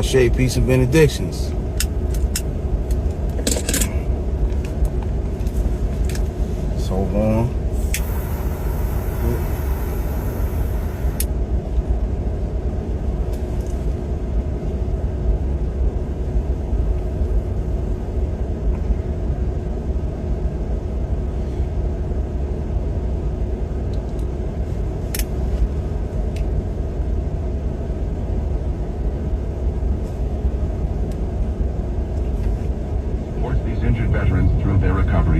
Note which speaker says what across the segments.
Speaker 1: straight peace and benedictions. So long.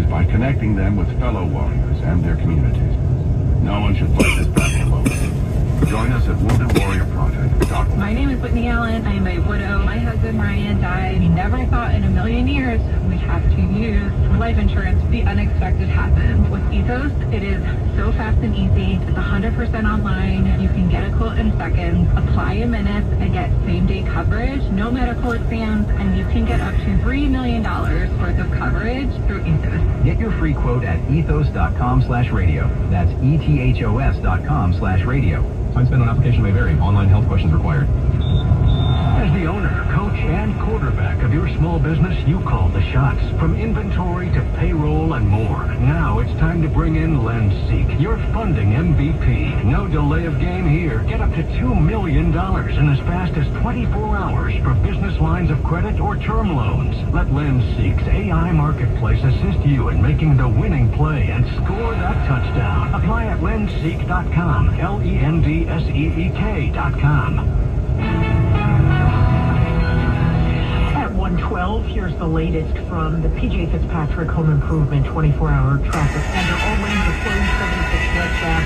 Speaker 2: By connecting them with fellow warriors and their communities. No one should fight this battle alone. Join us at woundedwarriorproject.org.
Speaker 3: My name is Whitney Allen. I am a widow. My husband Ryan died. We never thought in a million years we'd have to use life insurance. The unexpected happened. With Ethos, it is so fast and easy. It's 100% online. You can get a quote in seconds, apply in minutes, and get same-day coverage, no medical exams, and you can get up to $3 million worth of coverage through Ethos.
Speaker 4: Get your free quote at ethos.com/radio. That's ethos.com/radio. Time spent on application may vary. Online health questions required.
Speaker 5: As the owner, coach, and quarterback of your small business, you call the shots. From inventory to payroll and more. Now it's time to bring in LendSeek, your funding MVP. No delay of game here. Get up to $2 million in as fast as 24 hours for business lines of credit or term loans. Let LendSeek's AI marketplace assist you in making the winning play and score that touchdown. Apply at lendseek.com. LENDSEEK.com.
Speaker 6: At 1:12, here's the latest from the PJ Fitzpatrick Home Improvement 24-hour traffic center. All lanes are closed, 76 westbound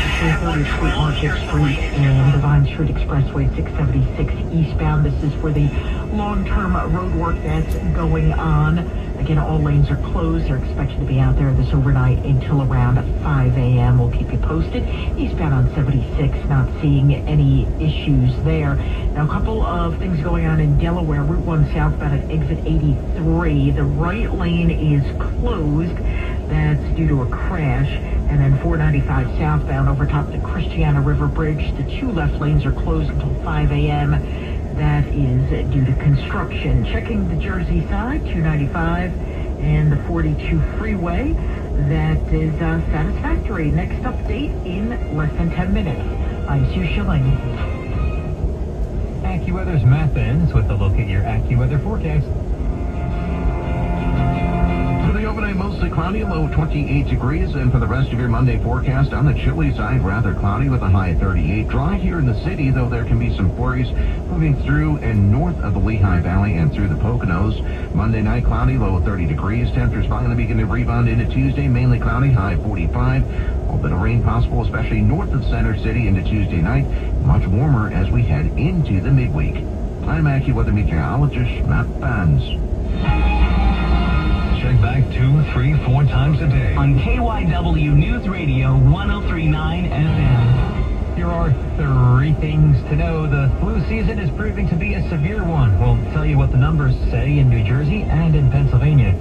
Speaker 6: between 30th Street, Market Street, and the Vine Street Expressway, 676 eastbound. This is for the long-term road work that's going on. Again, all lanes are closed. They're expected to be out there this overnight until around 5 a.m. We'll keep you posted. Eastbound on 76, not seeing any issues there. Now, a couple of things going on in Delaware. Route 1 southbound at exit 83. The right lane is closed. That's due to a crash. And then 495 southbound over top the Christiana River Bridge. The two left lanes are closed until 5 a.m. That is due to construction. Checking the Jersey side, 295 and the 42 freeway. That is satisfactory. Next update in less than 10 minutes. I'm Sue Schilling.
Speaker 4: AccuWeather's Matt Benz with a look at your AccuWeather forecast.
Speaker 2: For the overnight, mostly cloudy, low 28 degrees. And for the rest of your Monday forecast, on the chilly side, rather cloudy with a high of 38. Dry here in the city, though there can be some flurries moving through and north of the Lehigh Valley and through the Poconos. Monday night, cloudy, low of 30 degrees. Temperatures finally begin to rebound into Tuesday, mainly cloudy, high of 45. A little bit of rain possible, especially north of Center City into Tuesday night. Much warmer as we head into the midweek. I'm AccuWeather meteorologist Matt Benz.
Speaker 5: Check back 2, 3, 4 times a day
Speaker 7: on KYW News Radio 103.9 FM.
Speaker 4: Here are 3 things to know. The flu season is proving to be a severe one. We'll tell you what the numbers say in New Jersey and in Pennsylvania.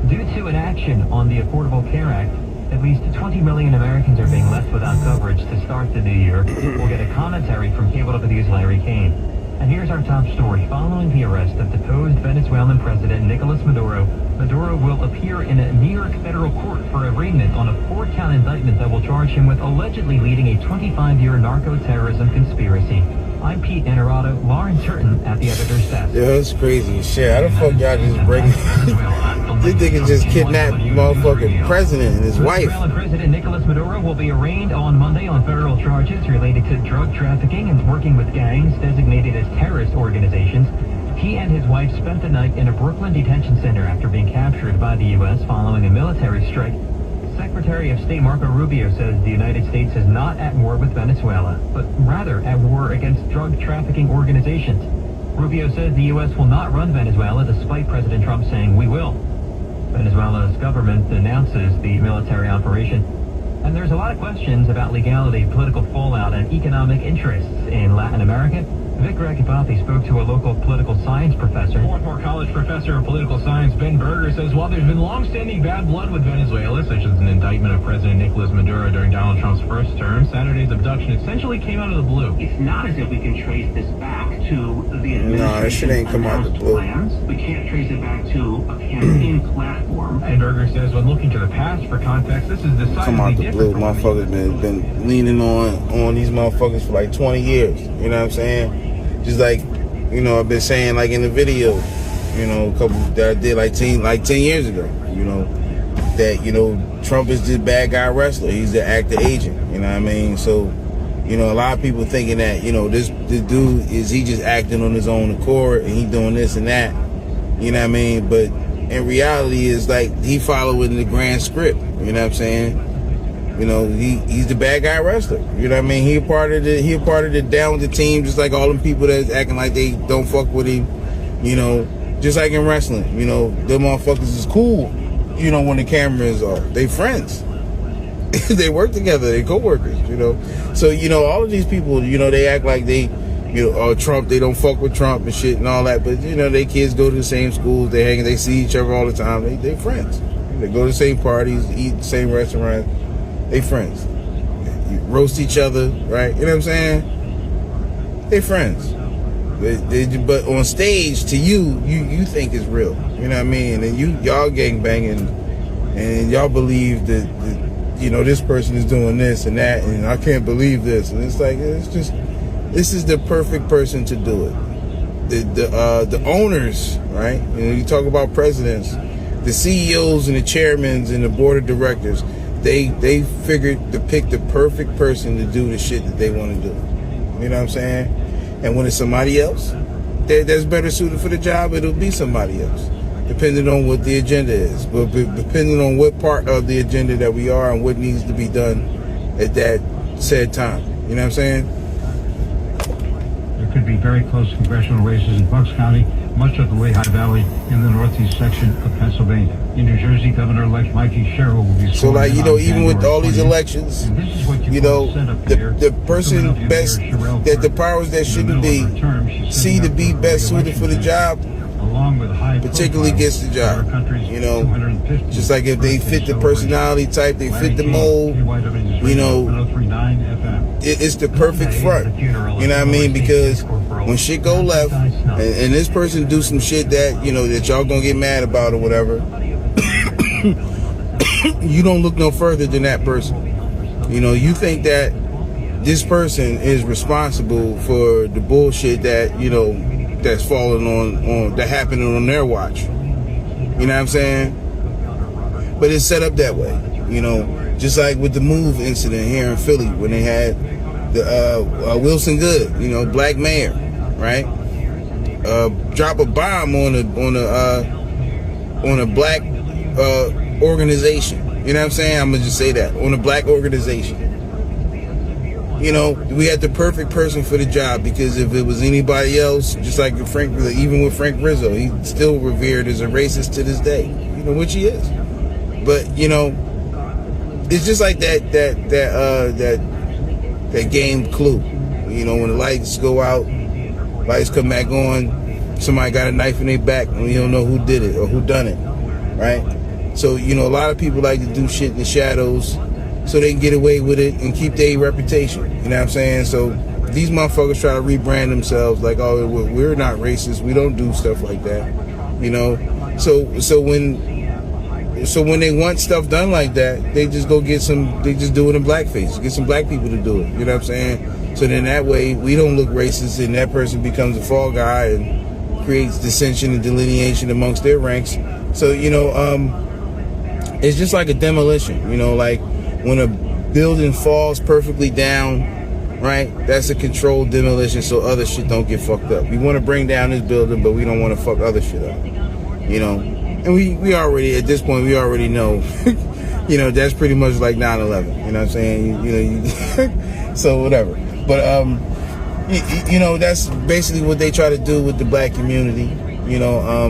Speaker 4: Due to inaction on the Affordable Care Act, at least 20 million Americans are being left without coverage to start the new year. We'll get a commentary from KW's Larry Kane. And here's our top story. Following the arrest of deposed Venezuelan President Nicolas Maduro, Maduro will appear in a New York federal court for arraignment on a 4-count indictment that will charge him with allegedly leading a 25-year narco-terrorism conspiracy. I'm Pete Inarato, Lauren Turton at the editor's desk.
Speaker 1: Yeah, that's crazy shit. How the fuck y'all just bring... This nigga just kidnapped motherfucking president and his wife.
Speaker 4: Venezuelan President Nicolas Maduro will be arraigned on Monday on federal charges related to drug trafficking and working with gangs designated as terrorist organizations. He and his wife spent the night in a Brooklyn detention center after being captured by the U.S. following a military strike. Secretary of State Marco Rubio says the United States is not at war with Venezuela, but rather at war against drug trafficking organizations. Rubio says the U.S. will not run Venezuela despite President Trump saying we will. Venezuela's government denounces the military operation. And there's a lot of questions about legality, political fallout, and economic interests in Latin America. Vic Rakapathi spoke to a local political science professor.
Speaker 8: Swarthmore College professor of political science Ben Berger says while there's been long-standing bad blood with Venezuela, such as an indictment of President Nicolas Maduro during Donald Trump's first term, Saturday's abduction essentially came out of the blue.
Speaker 7: It's not as if we can trace this back to the
Speaker 1: No, that shit ain't come out the blue.
Speaker 7: plans. We can't trace it back to a campaign platform.
Speaker 8: And Berger says when looking to the past for context, this is decidedly
Speaker 1: Come out the blue.
Speaker 8: different.
Speaker 1: Motherfuckers been leaning on these motherfuckers for like 20 years. You know what I'm saying? Just like, you know, I've been saying like in the video, you know, a couple that I did like 10 years ago, you know, that, you know, Trump is this bad guy wrestler. He's the actor agent. You know what I mean? So, you know, a lot of people thinking that, you know, this dude is he just acting on his own accord and he doing this and that. You know what I mean? But in reality, it's like he following the grand script. You know what I'm saying? You know, he's the bad guy wrestler. You know what I mean? He a part of the down with the team, just like all them people that's acting like they don't fuck with him. You know, just like in wrestling. You know, them motherfuckers is cool. You know, when the cameras are, they friends. They work together. They co-workers. You know, so you know all of these people. You know, they act like they, you know, Trump. They don't fuck with Trump and shit and all that. But you know, they kids go to the same schools. They hang. They see each other all the time. They friends. They go to the same parties, eat the same restaurants. They friends. You roast each other, right? You know what I'm saying? They friends. But on stage, to you think it's real. You know what I mean? And y'all gang banging, and y'all believe that you know this person is doing this and that, and I can't believe this. And it's like this is the perfect person to do it. The owners, right? You know, you talk about presidents, the CEOs and the chairmen and the board of directors. They figured to pick the perfect person to do the shit that they want to do. You know what I'm saying? And when it's somebody else that's better suited for the job, it'll be somebody else, depending on what the agenda is. But depending on what part of the agenda that we are and what needs to be done at that said time. You know what I'm saying?
Speaker 9: There could be very close congressional races in Bucks County, much of the Lehigh Valley, in the northeast section of Pennsylvania. In New Jersey, Governor-elect Mikey Sherrill will be
Speaker 1: so, like, you know, even with all these
Speaker 9: 20th.
Speaker 1: elections, you know, the person best, that the powers that shouldn't be, see to be best suited for the job, particularly gets the job. You know, just like if they fit the personality type, they fit the mold, you know, it's the perfect front. You know what I mean? Because when shit go left and this person do some shit that, you know, that y'all gonna get mad about or whatever, you don't look no further than that person. You know, you think that this person is responsible for the bullshit that, you know, that's falling on that happening on their watch. You know what I'm saying? But it's set up that way. You know, just like with the Move incident here in Philly when they had the Wilson Good, you know, black mayor, right? Drop a bomb on a black organization. You know what I'm saying? I'm gonna just say that, on a black organization. You know, we had the perfect person for the job, because if it was anybody else, just like even with Frank Rizzo, he's still revered as a racist to this day. You know, which he is. But you know, it's just like that game Clue. You know, when the lights go out, lights come back on, somebody got a knife in their back and you don't know who did it or who done it, right? So, you know, a lot of people like to do shit in the shadows so they can get away with it and keep their reputation. You know what I'm saying? So these motherfuckers try to rebrand themselves like, oh, we're not racist. We don't do stuff like that. You know? So when they want stuff done like that, they just do it in blackface. Get some black people to do it. You know what I'm saying? So then that way we don't look racist and that person becomes a fall guy and creates dissension and delineation amongst their ranks. So, you know, it's just like a demolition. You know, like when a building falls perfectly down, right? That's a controlled demolition so other shit don't get fucked up. We want to bring down this building, but we don't want to fuck other shit up. You know? And we already, at this point, we already know, you know, that's pretty much like 9/11. You know what I'm saying? You know, so whatever. But, you know, that's basically what they try to do with the black community. You know,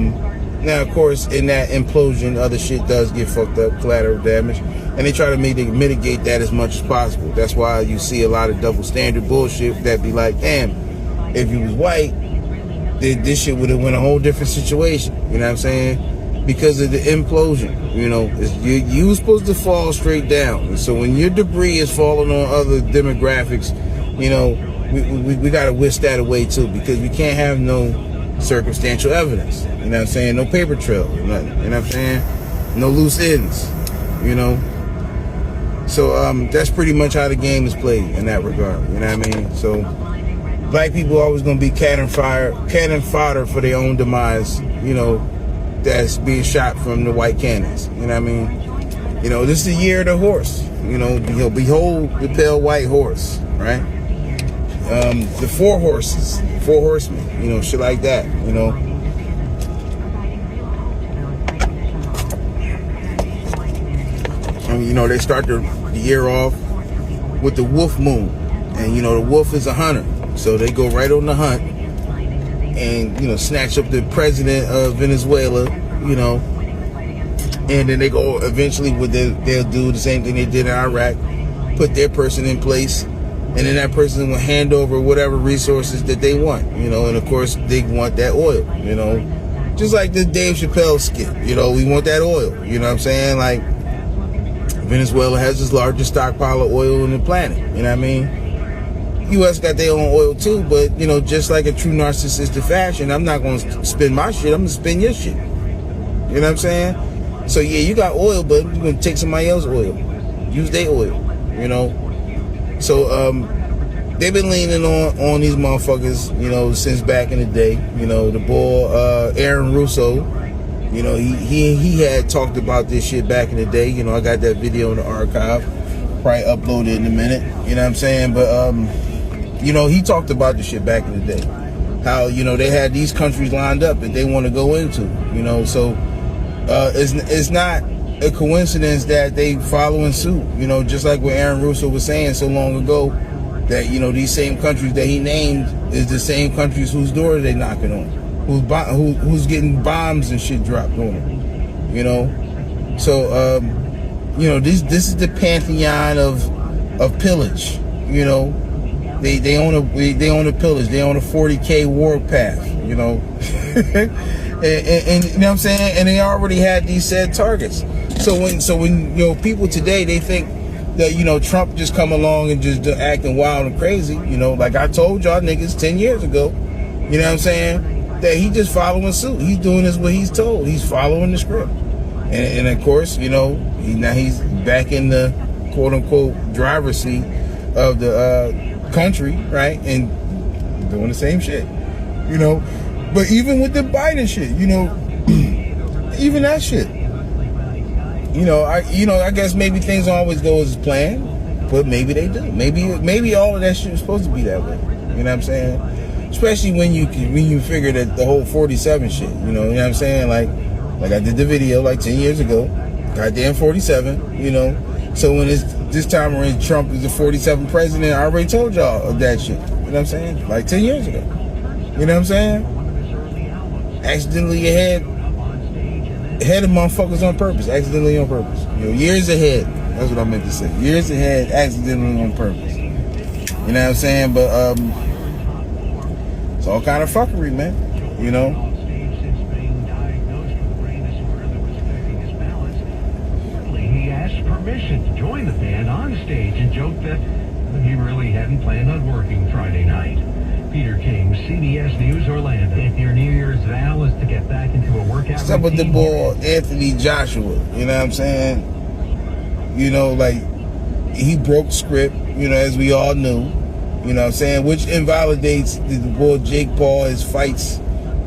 Speaker 1: now, of course, in that implosion, other shit does get fucked up, collateral damage. And they try to mitigate that as much as possible. That's why you see a lot of double standard bullshit that be like, damn, if you was white, this shit would have went a whole different situation. You know what I'm saying? Because of the implosion, you know, you supposed to fall straight down. And so when your debris is falling on other demographics, you know, we got to whisk that away too, because we can't have no circumstantial evidence. You know what I'm saying? No paper trail, nothing. You know what I'm saying? No loose ends. You know. So that's pretty much how the game is played in that regard. You know what I mean? So black people are always going to be cannon fodder for their own demise. You know, that's being shot from the white cannons. You know what I mean? You know, this is the year of the horse. You know, behold the pale white horse, right? The 4 horses, 4 horsemen, you know, shit like that, you know. And, you know, they start the year off with the wolf moon. And, you know, the wolf is a hunter. So they go right on the hunt and, you know, snatch up the president of Venezuela, you know. And then they go eventually, they'll do the same thing they did in Iraq, put their person in place. And then that person will hand over whatever resources that they want, you know. And of course, they want that oil, you know. Just like the Dave Chappelle skit, you know, we want that oil, you know what I'm saying? Like, Venezuela has the largest stockpile of oil on the planet, you know what I mean? U.S. got their own oil too, but, you know, just like a true narcissistic fashion, I'm not going to spend my shit, I'm going to spend your shit. You know what I'm saying? So, yeah, you got oil, but you're going to take somebody else's oil. Use their oil, you know? So, they've been leaning on these motherfuckers, you know, since back in the day. You know, the boy, Aaron Russo, you know, he had talked about this shit back in the day. You know, I got that video in the archive. Probably upload it in a minute. You know what I'm saying? But, you know, he talked about this shit back in the day. How, you know, they had these countries lined up that they want to go into, you know. So, it's not a coincidence that they following suit, you know, just like what Aaron Russo was saying so long ago, that, you know, these same countries that he named is the same countries whose doors they knocking on, who's getting bombs and shit dropped on them, you know. So, you know, this is the pantheon of pillage, you know. They own a pillage, they own a 40K war path, you know. and you know what I'm saying? And they already had these said targets. So when you know, people today, they think that, you know, Trump just come along and just acting wild and crazy, you know, like I told y'all niggas 10 years ago, you know what I'm saying, that he just following suit. He's doing this what he's told. He's following the script. And of course, you know, now he's back in the quote unquote driver's seat of the country, right? And doing the same shit, you know. But even with the Biden shit, you know, even that shit, you know, I guess maybe things don't always go as planned, but maybe they do. Maybe all of that shit is supposed to be that way. You know what I'm saying? Especially when you figure that the whole 47 shit. You know what I'm saying? Like I did the video like 10 years ago. Goddamn 47. You know. So when this time around Trump is the 47th president, I already told y'all of that shit. You know what I'm saying? Like 10 years ago. You know what I'm saying? Accidentally ahead of motherfuckers on purpose. Accidentally on purpose. You know, years ahead. That's what I meant to say. Years ahead, accidentally on purpose. You know what I'm saying? But it's all kind of fuckery, man. You know?
Speaker 5: He asked permission to join the band on stage and joked that he really hadn't planned on working Friday night. Peter King, CBS News, Orlando.
Speaker 4: If your New Year's vow is to get back into a workout
Speaker 1: routine. What's up with the boy Anthony Joshua? You know what I'm saying? You know, like, he broke script, you know, as we all knew. You know what I'm saying? Which invalidates the boy Jake Paul, his fights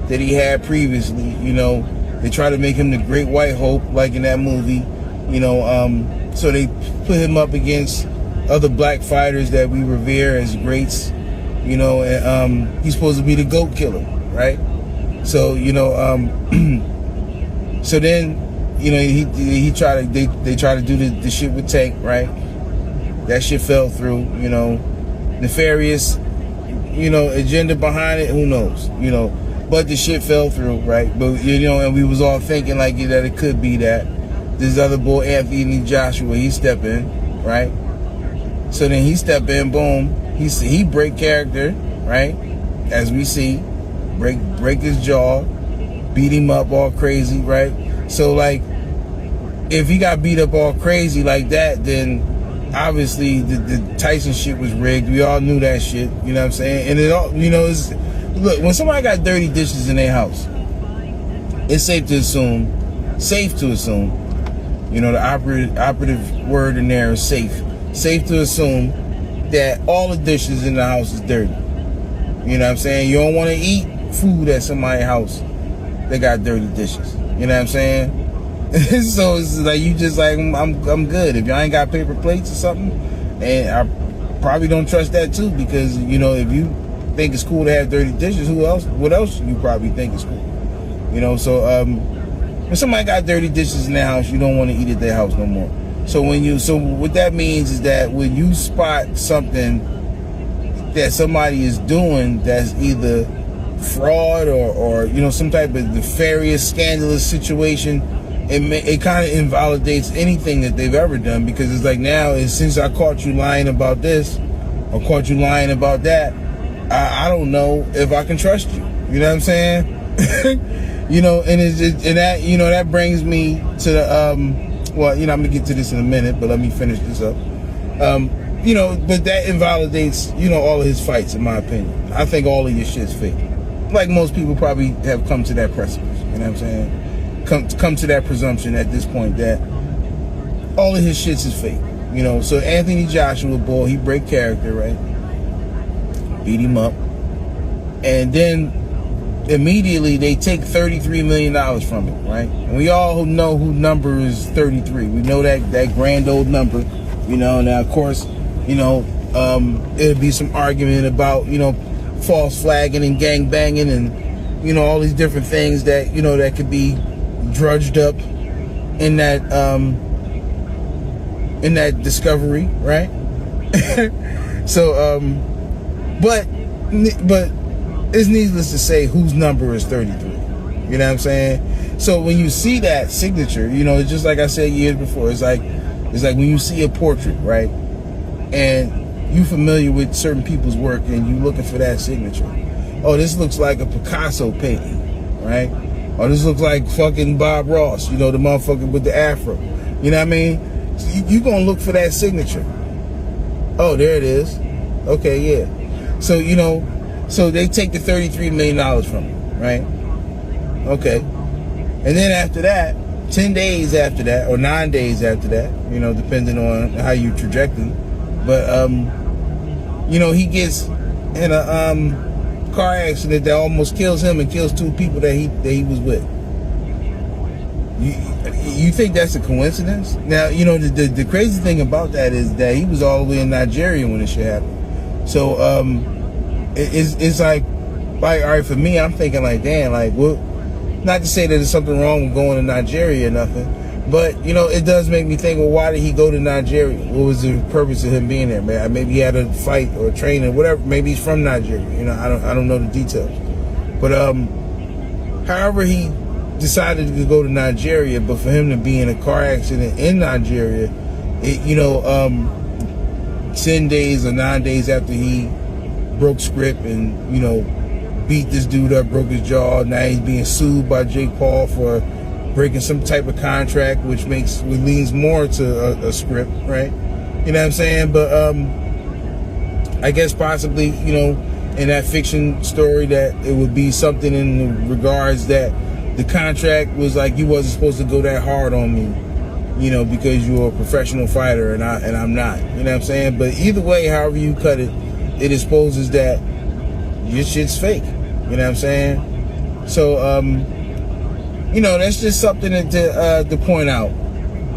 Speaker 1: that he had previously. You know, they try to make him the great white hope, like in that movie. You know, so they put him up against other black fighters that we revere as greats. You know, and he's supposed to be the GOAT killer, right? So, you know, so then, you know, they try to do the shit with Tank, right? That shit fell through, you know. Nefarious, you know, agenda behind it, who knows, you know. But the shit fell through, right? But, you know, and we was all thinking like that it could be that. This other boy, Anthony Joshua, he step in, right? So then he step in, boom. He break character, right? As we see, break his jaw, beat him up all crazy, right? So like, if he got beat up all crazy like that, then obviously the Tyson shit was rigged. We all knew that shit. You know what I'm saying? And it all, you know, look, when somebody got dirty dishes in their house, it's safe to assume, you know, the operative word in there is safe. Safe to assume that all the dishes in the house is dirty. You know what I'm saying? You don't want to eat food at somebody's house that got dirty dishes. You know what I'm saying? So it's like, you just like, I'm good. If y'all ain't got paper plates or something, and I probably don't trust that too, because, you know, if you think it's cool to have dirty dishes, what else you probably think is cool? You know, so if somebody got dirty dishes in their house, you don't want to eat at their house no more. So what that means is that when you spot something that somebody is doing that's either fraud or you know, some type of nefarious, scandalous situation, it kind of invalidates anything that they've ever done, because it's like, now, since I caught you lying about this or caught you lying about that, I don't know if I can trust you. You know what I'm saying? You know, and that, you know, that brings me to the well, you know, I'm gonna get to this in a minute, but let me finish this up. You know, but that invalidates, you know, all of his fights, in my opinion. I think all of your shit's fake. Like most people probably have come to that precipice. You know what I'm saying? Come to that presumption at this point that all of his shits is fake. You know, so Anthony Joshua, boy, he break character, right? Beat him up. And then immediately they take $33 million from him, right? And we all know who number is 33. We know that grand old number, you know. Now, of course, you know, it'll be some argument about, you know, false flagging and gang banging and, you know, all these different things that, you know, that could be drudged up in that discovery, right? So, but it's needless to say whose number is 33. You know what I'm saying? So when you see that signature, you know, just like I said years before, it's like when you see a portrait, right? And you familiar with certain people's work and you looking for that signature. Oh, this looks like a Picasso painting, right? Or this looks like fucking Bob Ross, you know, the motherfucker with the afro. You know what I mean? So you gonna look for that signature. Oh, there it is. Okay, yeah. So, you know, so they take the $33 million from him, right? Okay. And then after that, 10 days after that, or 9 days after that, you know, depending on how you trajecting. But, you know, he gets in a car accident that almost kills him and kills 2 people that he was with. You think that's a coincidence? Now, you know, the crazy thing about that is that he was all the way in Nigeria when this shit happened. So, it's like, all right, for me, I'm thinking like, damn, like, well, not to say that there's something wrong with going to Nigeria or nothing, but, you know, it does make me think, well, why did he go to Nigeria? What was the purpose of him being there? Maybe he had a fight or a training, whatever. Maybe he's from Nigeria. You know, I don't know the details. But however he decided to go to Nigeria, but for him to be in a car accident in Nigeria, you know, 10 days or 9 days after he broke script and, you know, beat this dude up, broke his jaw. Now he's being sued by Jake Paul for breaking some type of contract, which leans more to a script, right? You know what I'm saying? But I guess possibly, you know, in that fiction story, that it would be something in the regards that the contract was like, you wasn't supposed to go that hard on me, you know, because you're a professional fighter and I'm not. You know what I'm saying? But either way, however you cut it, it exposes that your shit's fake. You know what I'm saying? So, you know, that's just something to point out,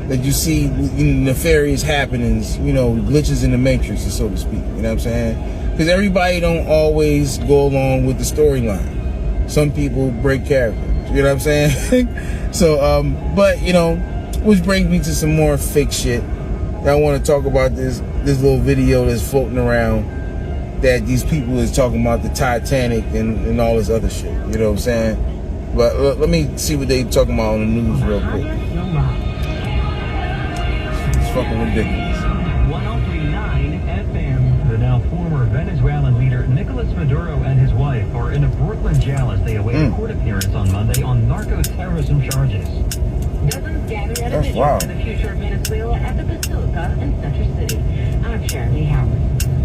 Speaker 1: that you see, you know, nefarious happenings, you know, glitches in the matrix, so to speak. You know what I'm saying? Because everybody don't always go along with the storyline. Some people break character. You know what I'm saying? So, but, you know, which brings me to some more fake shit. I want to talk about this little video that's floating around, that these people is talking about the Titanic and all this other shit. You know what I'm saying? But let me see what they talking about on the news real quick. It's fucking ridiculous.
Speaker 4: 103.9 FM. The now former Venezuelan leader Nicolas Maduro and his wife are in a Brooklyn jail as they await a court appearance on Monday on narco-terrorism charges.
Speaker 10: Dozens gathered
Speaker 1: That's wild.
Speaker 10: For the future of Venezuela at the Basilica in Center City. I'm Sharon Lee Howard.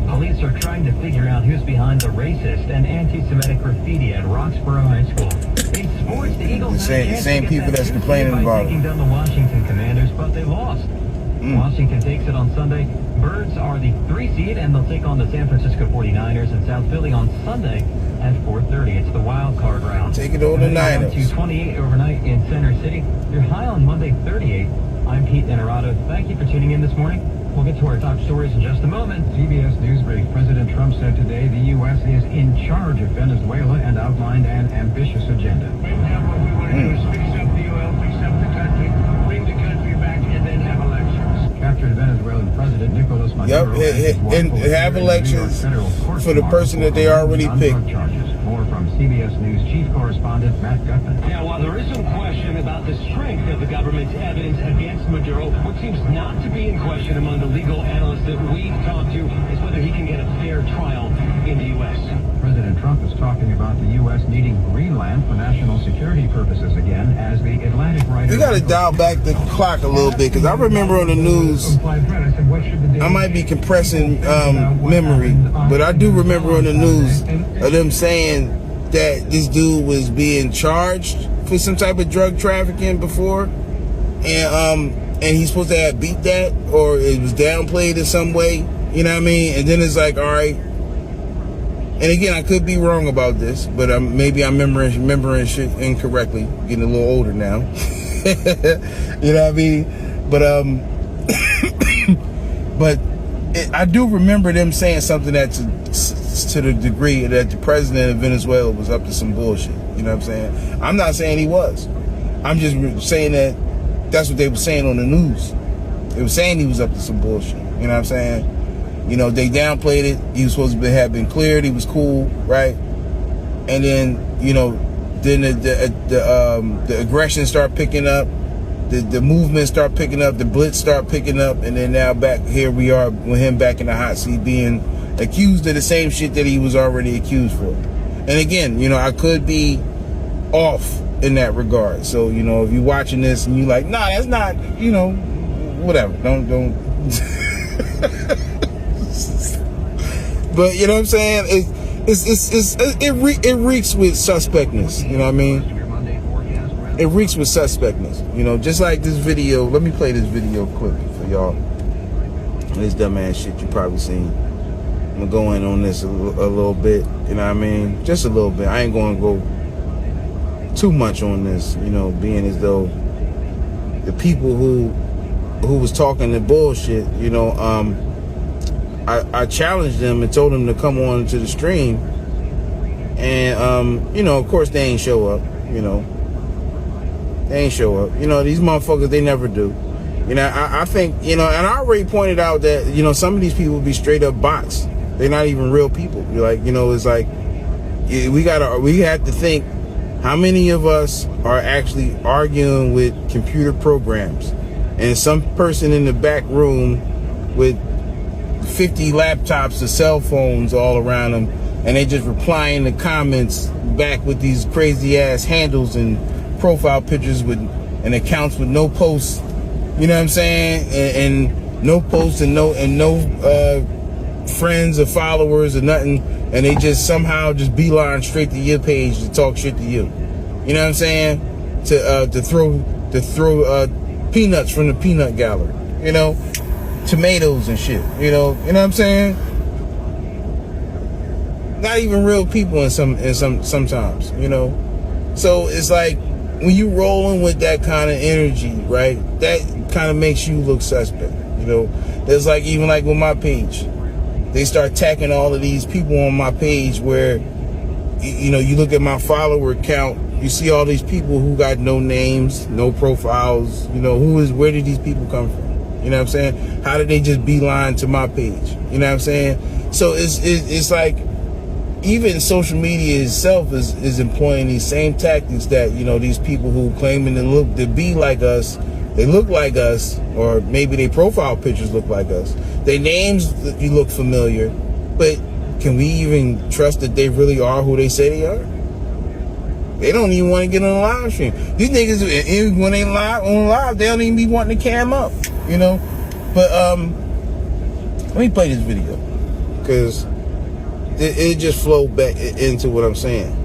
Speaker 4: Police are trying to figure out who's behind the racist and anti-Semitic graffiti at Roxborough High School. In sports, the Eagles
Speaker 1: The same people that's complaining about it.
Speaker 4: taking down the Washington Commanders, but they lost. Washington takes it on Sunday. Birds are the 3 seed, and they'll take on the San Francisco 49ers in South Philly on Sunday at 4:30. It's the wild card round.
Speaker 1: Take it over the Niners.
Speaker 4: To 28 overnight in Center City. You're high on Monday, 38. I'm Pete Inarado. Thank you for tuning in this morning. We'll get to our top stories in just a moment.
Speaker 9: CBS Newsbreak. President Trump said today the U.S. is in charge of Venezuela and outlined an ambitious agenda.
Speaker 5: Right now, what we want to do is fix up the oil, fix up the country, bring the country back, and then have elections.
Speaker 9: Captured Venezuelan President Nicolas Maduro.
Speaker 1: And have elections for the person that they already picked.
Speaker 9: More from CBS News Chief Correspondent Matt Gutman.
Speaker 7: Now, while there is some question about the strength of the government's evidence against Maduro, what seems not to be in question among the legal analysts that we've talked to is whether he can get a fair trial in the U.S.
Speaker 9: President Trump is talking about the U.S. needing Greenland for national security purposes again, as the Atlantic writer...
Speaker 1: You got to dial back the clock a little bit, because I remember on the news, I might be compressing memory, but I do remember on the news of them saying that this dude was being charged for some type of drug trafficking before, and he's supposed to have beat that, or it was downplayed in some way, you know what I mean? And then it's like, all right. And again, I could be wrong about this, but maybe I'm remembering shit incorrectly. Getting a little older now, you know what I mean? But I do remember them saying something that to the degree that the president of Venezuela was up to some bullshit. You know what I'm saying? I'm not saying he was. I'm just saying that that's what they were saying on the news. They were saying he was up to some bullshit. You know what I'm saying? You know, they downplayed it. He was supposed to have been cleared. He was cool, right? And then, you know, then the aggression start picking up. The movement start picking up. The blitz start picking up. And then now back here we are with him back in the hot seat being accused of the same shit that he was already accused for. And again, you know, I could be off in that regard. So, you know, if you're watching this and you're like, nah, that's not, you know, whatever. Don't. But you know what I'm saying? It reeks with suspectness. You know what I mean? It reeks with suspectness. You know, just like this video. Let me play this video quick for y'all. This dumbass shit you probably seen. I'm gonna go in on this a little bit. You know what I mean? Just a little bit. I ain't gonna go too much on this. You know, being as though the people who was talking the bullshit, you know, I challenged them and told them to come on to the stream, and you know, of course they ain't show up. You know, they ain't show up. You know, these motherfuckers, they never do. You know, I think, you know, and I already pointed out that, you know, some of these people be straight up bots. They're not even real people. You're like, you know, it's like we have to think how many of us are actually arguing with computer programs, and some person in the back room with 50 laptops or cell phones all around them, and they just replying to comments back with these crazy ass handles and profile pictures with and accounts with no posts, you know what I'm saying, and no posts and no friends or followers or nothing, and they just somehow just beeline straight to your page to talk shit to you. You know what I'm saying? To throw peanuts from the peanut gallery, you know, tomatoes and shit, you know what I'm saying? Not even real people in sometimes, you know. So it's like when you rolling with that kind of energy, right? That kind of makes you look suspect, you know. It's like even like with my page, they start attacking all of these people on my page where, you know, you look at my follower count, you see all these people who got no names, no profiles, you know, where did these people come from? You know what I'm saying? How did they just beeline to my page? You know what I'm saying? So it's like even social media itself is employing these same tactics that, you know, these people who claiming to be like us, they look like us, or maybe their profile pictures look like us. Their names you look familiar, but can we even trust that they really are who they say they are? They don't even want to get on the live stream. These niggas, when they on live, they don't even be wanting to cam up, you know. But let me play this video because it just flowed back into what I'm saying.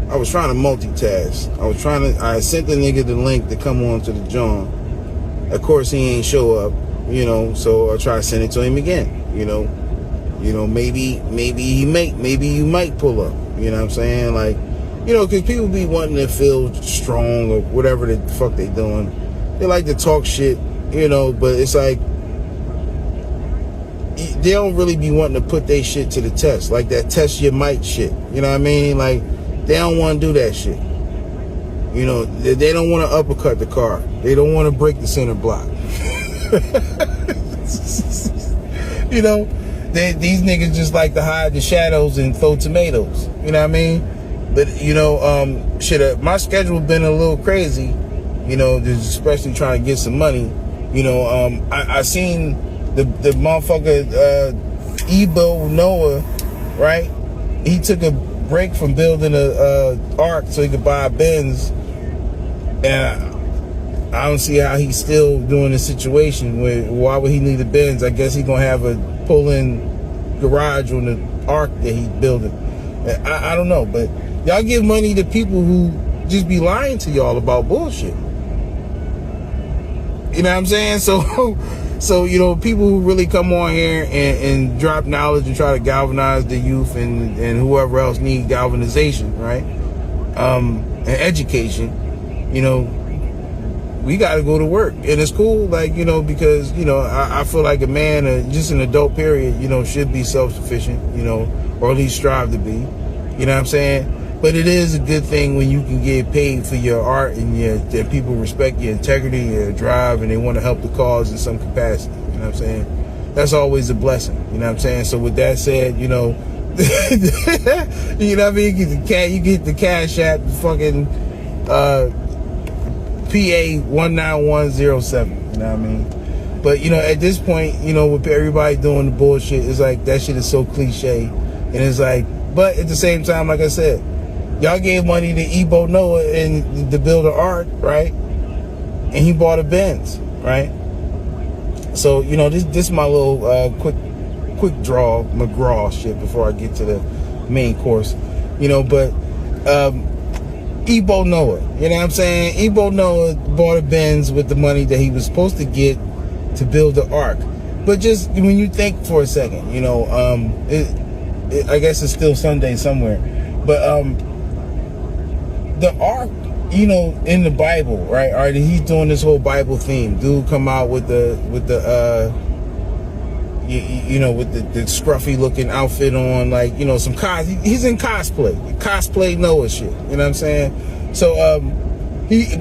Speaker 1: I was trying to multitask. I sent the nigga the link to come on to the John. Of course, he ain't show up, you know. So I try to send it to him again, you know. Maybe you might pull up. You know what I'm saying? Like, you know, because people be wanting to feel strong or whatever the fuck they doing. They like to talk shit, you know, but it's like they don't really be wanting to put their shit to the test, like that test your might shit. You know what I mean? Like, they don't want to do that shit. You know, they don't want to uppercut the car. They don't want to break the center block. You know, these niggas just like to hide the shadows and throw tomatoes. You know what I mean? But, you know, my schedule been a little crazy, you know, especially trying to get some money. You know, I seen the motherfucker, Ebo Noah, right? He took a break from building a ark so he could buy a Benz. And I don't see how he's still doing the situation where, why would he need a Benz? I guess he's going to have a pull-in garage on the ark that he's building. I don't know, but y'all give money to people who just be lying to y'all about bullshit. You know what I'm saying? So you know, people who really come on here and drop knowledge and try to galvanize the youth and whoever else need galvanization, right? And education, you know, we got to go to work. And it's cool, like, you know, because, you know, I feel like a man, just an adult period, you know, should be self-sufficient, you know, or at least strive to be. You know what I'm saying? But it is a good thing when you can get paid for your art and that people respect your integrity, your drive, and they want to help the cause in some capacity. You know what I'm saying? That's always a blessing. You know what I'm saying? So with that said, you know, you know what I mean? You get the cash app, fucking PA 19107. You know what I mean? But, you know, at this point, you know, with everybody doing the bullshit, it's like that shit is so cliche. And it's like, but at the same time, like I said, y'all gave money to Ebo Noah and to build an ark, right? And he bought a Benz, right? So, you know, this is my little quick draw McGraw shit before I get to the main course, you know. But Ebo Noah, you know what I'm saying? Ebo Noah bought a Benz with the money that he was supposed to get to build the ark. But just when you think for a second, you know, I guess it's still Sunday somewhere, but the ark, you know, in the Bible, right? All right, he's doing this whole Bible theme. Dude come out with the you know, with the scruffy looking outfit on, like, you know, he's in cosplay Noah shit. You know what I'm saying? So he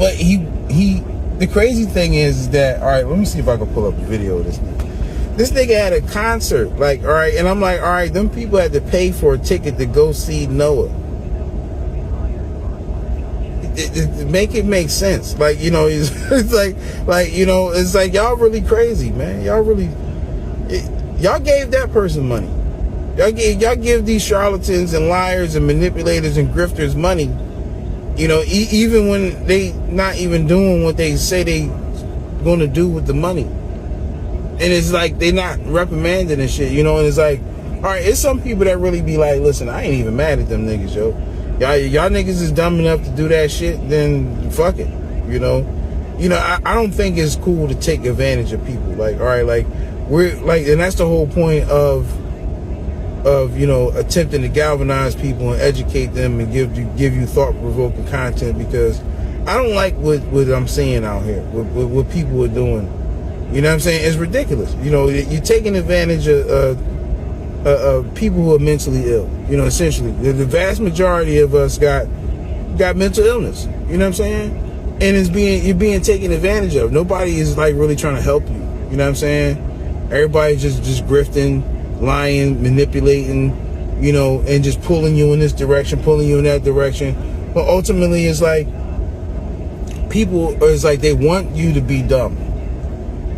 Speaker 1: the crazy thing is that, all right, let me see if I can pull up a video of this nigga. This nigga had a concert, like, all right, and I'm like, all right, them people had to pay for a ticket to go see Noah. Make it make sense. Like, you know, it's like, you know, it's like, y'all really crazy, man. Y'all gave that person money. Y'all give these charlatans and liars and manipulators and grifters money, you know, even when they not even doing what they say they gonna do with the money. And it's like they not reprimanding and shit, you know. And it's like, all right, it's some people that really be like, listen, I ain't even mad at them niggas, yo. Y'all niggas is dumb enough to do that shit, then fuck it, you know. You know, I don't think it's cool to take advantage of people. Like, all right, like, we're like, and that's the whole point of you know, attempting to galvanize people and educate them and give you thought-provoking content, because I don't like what I'm seeing out here, what people are doing. You know what I'm saying? It's ridiculous. You know, you're taking advantage of people who are mentally ill. You know, essentially, the vast majority of us got mental illness. You know what I'm saying? And you're being taken advantage of. Nobody is like really trying to help you. You know what I'm saying? Everybody's just grifting, lying, manipulating, you know, and just pulling you in this direction, pulling you in that direction. But ultimately, it's like they want you to be dumb.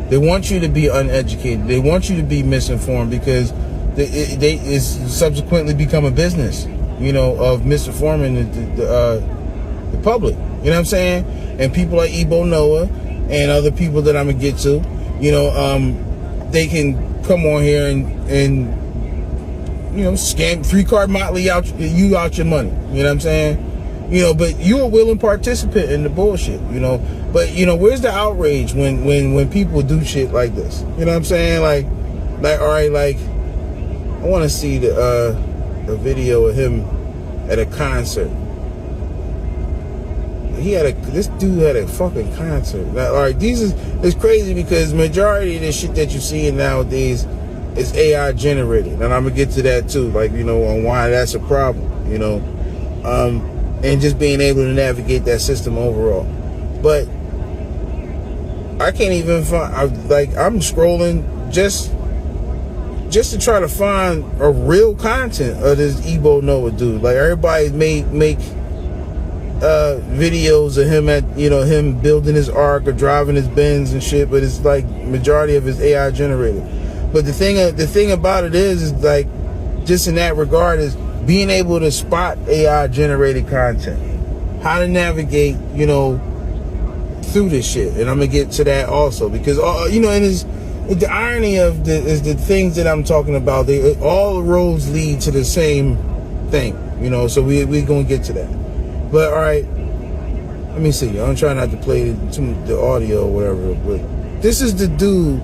Speaker 1: They want you to be uneducated. They want you to be misinformed, because it's subsequently become a business, you know, of misinforming the public. You know what I'm saying? And people like Ebo Noah and other people that I'm gonna get to, you know, they can come on here and you know, scam 3-card Motley out your money. You know what I'm saying? You know, but you're a willing participant in the bullshit, you know. But, you know, where's the outrage when people do shit like this? You know what I'm saying? Like, all right, like, I want to see the video of him at a concert. This dude had a fucking concert. Now, all right, it's crazy because majority of the shit that you're seeing nowadays is AI generated, and I'm gonna get to that too, like, you know, on why that's a problem, you know, and just being able to navigate that system overall. But I can't even find. I'm scrolling just to try to find a real content of this Ebo Noah dude. Like, everybody make videos of him him building his ark or driving his Benz and shit, but it's like majority of his AI generated. But the thing about it is like, just in that regard, is being able to spot AI generated content, how to navigate, you know, through this shit. And I'm gonna get to that also, because you know, and the irony of the things that I'm talking about, all roads lead to the same thing, you know. So we're gonna get to that. But all right, let me see. I'm trying not to play the audio or whatever, but this is the dude.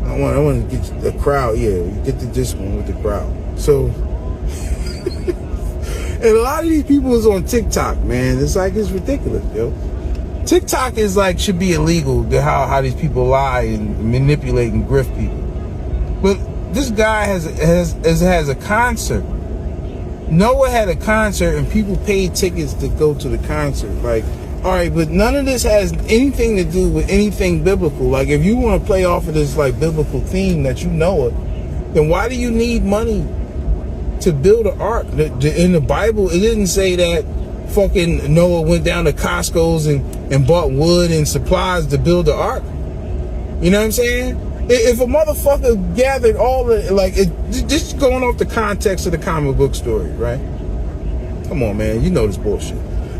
Speaker 1: I want to get the crowd. Yeah, get to this one with the crowd. So, and a lot of these people is on TikTok, man. It's like, it's ridiculous, yo. TikTok is like, should be illegal. How these people lie and manipulate and grift people. But this guy has a concert. Noah had a concert and people paid tickets to go to the concert. Like, all right, but none of this has anything to do with anything biblical. Like, if you want to play off of this like biblical theme that you know of, then why do you need money to build an ark? In the Bible, it didn't say that fucking Noah went down to Costco's and bought wood and supplies to build the ark. You know what I'm saying? If a motherfucker gathered all the, like, just going off the context of the comic book story, right? Come on, man, you know this bullshit.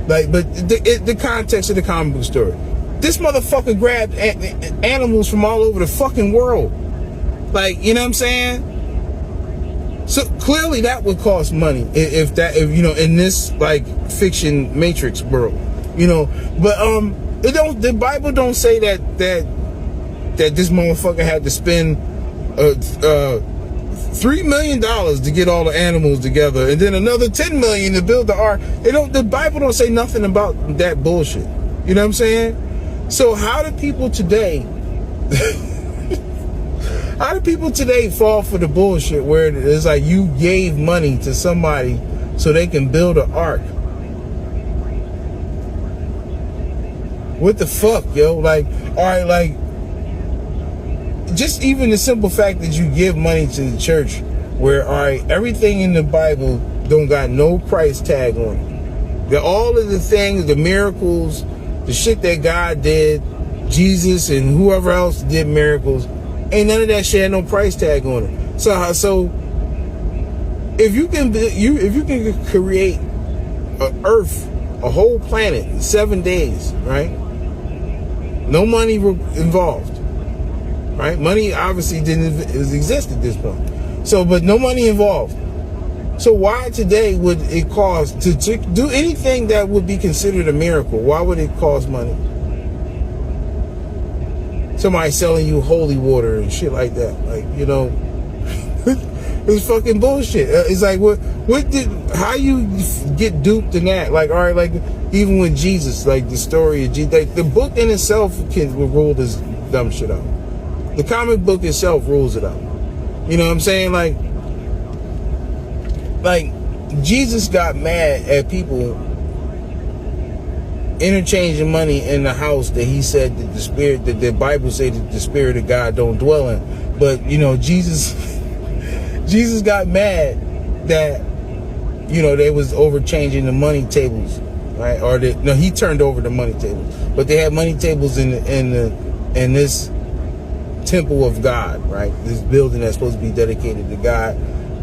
Speaker 1: Like, but the context of the comic book story, this motherfucker grabbed animals from all over the fucking world. Like, you know what I'm saying? So clearly that would cost money if you know, in this like fiction matrix world, you know. But the Bible don't say that this motherfucker had to spend $3 million to get all the animals together, and then another $10 million to build the ark. The Bible don't say nothing about that bullshit. You know what I'm saying? So how do people today fall for the bullshit where it's like you gave money to somebody so they can build an ark? What the fuck, yo? Like, all right, like, just even the simple fact that you give money to the church, where, all right, everything in the Bible don't got no price tag on it. All of the things, the miracles, the shit that God did, Jesus and whoever else did miracles, ain't none of that shit had no price tag on it. So if you can create an Earth, a whole planet in 7 days, right? No money involved. Right? Money obviously didn't exist at this point. So, but no money involved. So why today would it cost to do anything that would be considered a miracle? Why would it cost money? Somebody selling you holy water and shit like that. Like, you know, it's fucking bullshit. It's like, how you get duped in that? Like, all right, like, even with Jesus, like the story of Jesus, like the book in itself will rule this dumb shit out. The comic book itself rules it out. You know what I'm saying? Like Jesus got mad at people interchanging money in the house that he said that the Bible said that the Spirit of God don't dwell in. But, you know, Jesus got mad that, you know, they was overchanging the money tables, right? Or he turned over the money tables, but they had money tables in this temple of God, right? This building that's supposed to be dedicated to God.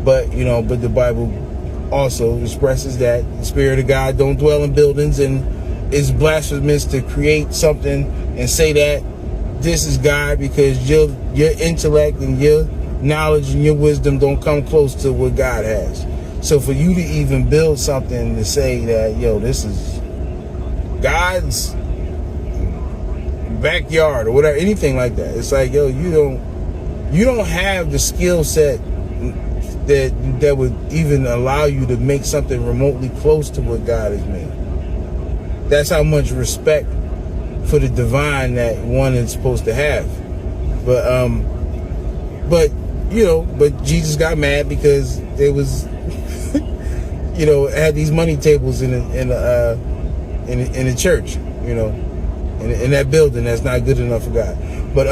Speaker 1: But, you know, but the Bible also expresses that the Spirit of God don't dwell in buildings, and it's blasphemous to create something and say that this is God, because your intellect and your knowledge and your wisdom don't come close to what God has. So for you to even build something to say that, yo, this is God's backyard or whatever, anything like that, it's like, yo, you don't have the skill set that would even allow you to make something remotely close to what God has made. That's how much respect for the divine that one is supposed to have. But you know, but Jesus got mad because it was you know, had these money tables in the church, you know, in that building that's not good enough for God. But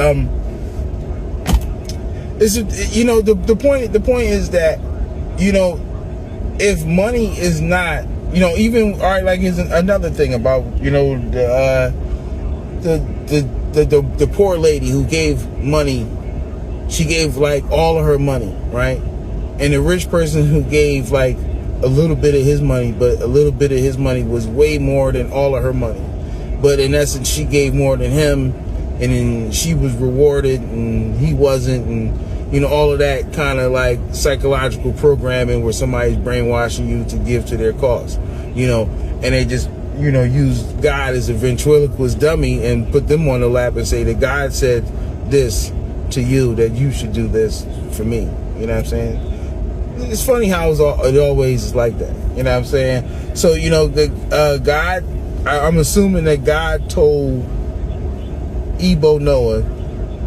Speaker 1: it's, you know, the point is that, you know, if money is not, you know, even, all right, like here's another thing about, you know, the poor lady who gave money, she gave like all of her money, right? And the rich person who gave like a little bit of his money, but a little bit of his money was way more than all of her money. But in essence, she gave more than him, and then she was rewarded and he wasn't, and you know, all of that kind of like psychological programming where somebody's brainwashing you to give to their cause, you know, and they just, you know, use God as a ventriloquist dummy and put them on the lap and say that God said this to you, that you should do this for me. You know what I'm saying? It's funny how it always is like that. You know what I'm saying? So, you know, God, I'm assuming that God told Ebo Noah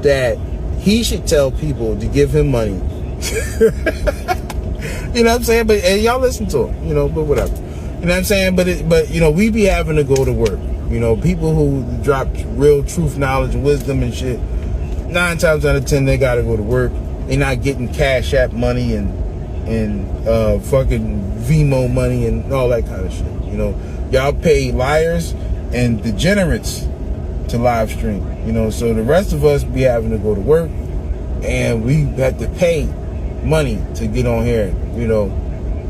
Speaker 1: that he should tell people to give him money. You know what I'm saying? But and y'all listen to him, you know, but whatever. You know what I'm saying? But you know, we be having to go to work. You know, people who drop real truth, knowledge, and wisdom and shit, 9 times out of 10 they gotta go to work. They're not getting Cash App money and fucking Vimo money and all that kind of shit. You know, y'all pay liars and degenerates to live stream. You know, so the rest of us be having to go to work, and we have to pay money to get on here. You know,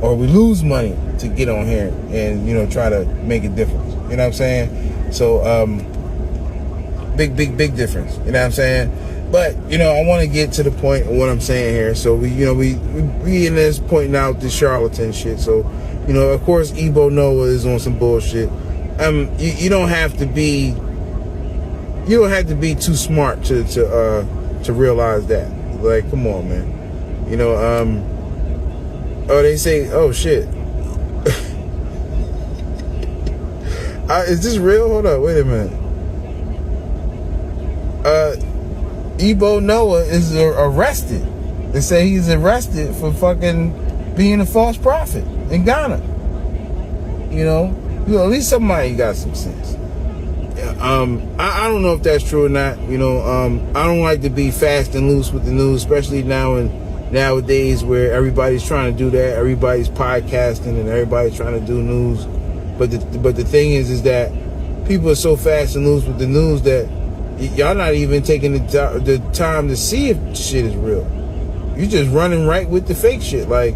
Speaker 1: or we lose money to get on here and, you know, try to make a difference. You know what I'm saying? So big difference. You know what I'm saying? But, you know, I want to get to the point of what I'm saying here. So we in this pointing out this charlatan shit. So, you know, of course, Ebo Noah is on some bullshit. You don't have to be too smart to realize that. Like, come on, man. You know, oh, they say, oh shit. Is this real? Hold up, wait a minute. Ebo Noah is arrested. They say he's arrested for fucking being a false prophet in Ghana. You know, at least somebody got some sense. I don't know if that's true or not. You know, I don't like to be fast and loose with the news, especially nowadays where everybody's trying to do that. Everybody's podcasting and everybody's trying to do news. But the thing is that people are so fast and loose with the news that y'all not even taking the time to see if shit is real. You just running right with the fake shit. Like,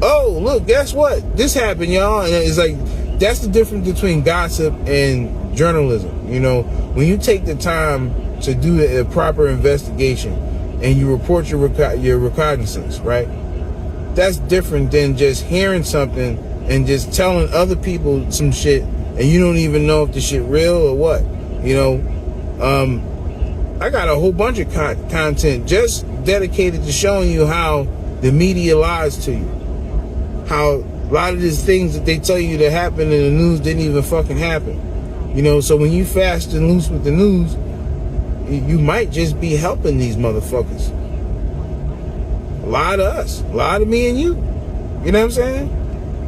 Speaker 1: oh, look, guess what? This happened, y'all. And it's like, that's the difference between gossip and journalism. You know, when you take the time to do a proper investigation and you report your recognizance, right? That's different than just hearing something and just telling other people some shit and you don't even know if the shit real or what. You know, I got a whole bunch of content just dedicated to showing you how the media lies to you. How a lot of these things that they tell you that happened in the news didn't even fucking happen. You know, so when you fast and loose with the news, you might just be helping these motherfuckers. A lot of us. A lot of me and you. You know what I'm saying?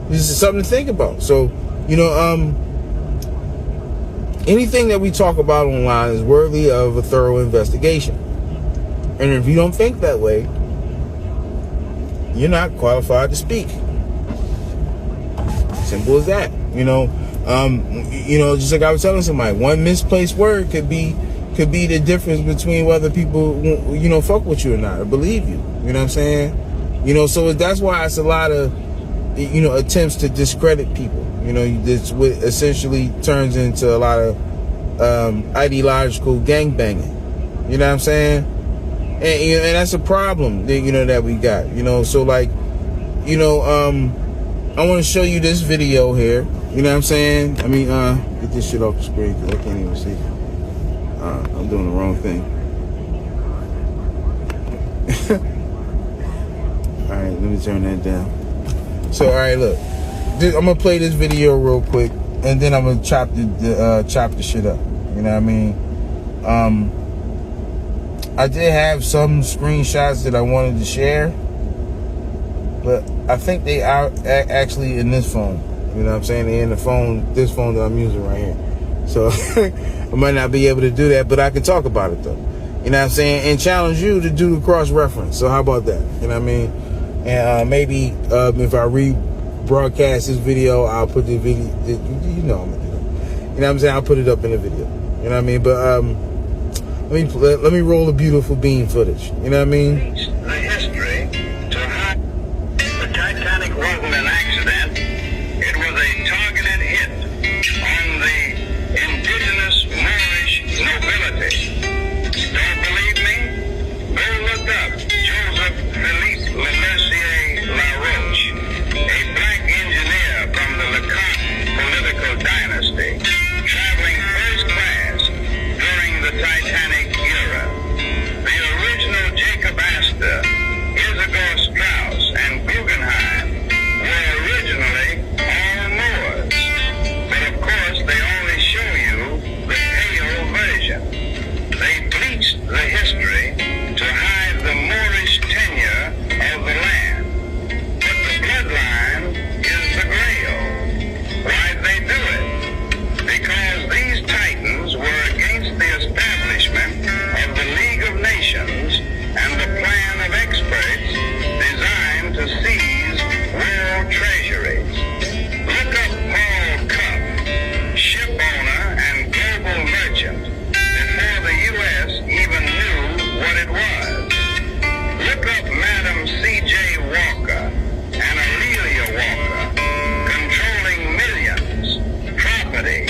Speaker 1: This is something to think about. So, you know, anything that we talk about online is worthy of a thorough investigation. And if you don't think that way, you're not qualified to speak. Simple as that. You know, just like I was telling somebody, one misplaced word could be could be the difference between whether people, you know, fuck with you or not, or believe you. You know what I'm saying? You know, so that's why it's a lot of, you know, attempts to discredit people. You know, this essentially turns into a lot of ideological gangbanging. You know what I'm saying? And that's a problem that, you know, that we got. You know, so like, you know, I want to show you this video here. You know what I'm saying? I mean, get this shit off the screen because I can't even see. I'm doing the wrong thing. All right, let me turn that down. So, all right, look, I'm gonna play this video real quick, and then I'm gonna chop the shit up. You know what I mean? I did have some screenshots that I wanted to share, but I think they are actually in this phone. You know what I'm saying? They're in the phone, this phone that I'm using right here. So I might not be able to do that, but I can talk about it though. You know what I'm saying? And challenge you to do the cross-reference. So how about that? You know what I mean? And maybe if I rebroadcast this video, I'll put the video, you know I'm gonna do that. You know what I'm saying? I'll put it up in the video. You know what I mean? But let me roll the beautiful beam footage. You know what I mean?
Speaker 11: The history to hide the Titanic wasn't an accident. It was a targeted hit on the indigenous Moorish nobility. Don't believe me? Go look up Joseph Philippe Lemercier LaRoche, a black engineer from the Lecoq political dynasty, traveling first class during the Titanic era. The original Jacob Astor, Isidor Straus, and Guggenheim were originally all Moors, but of course they only show you the pale version. They bleached the history to hide the Moorish tenure of the land, but the bloodline is the Grail. Why'd they do it? Because these titans were against the establishment of the League of Nations and the plan of experts designed to seize world treasuries. Look up Paul Cuff, ship owner and global merchant, before the U.S. even knew what it was. Look up Madam C.J. Walker and Aurelia Walker, controlling millions, property,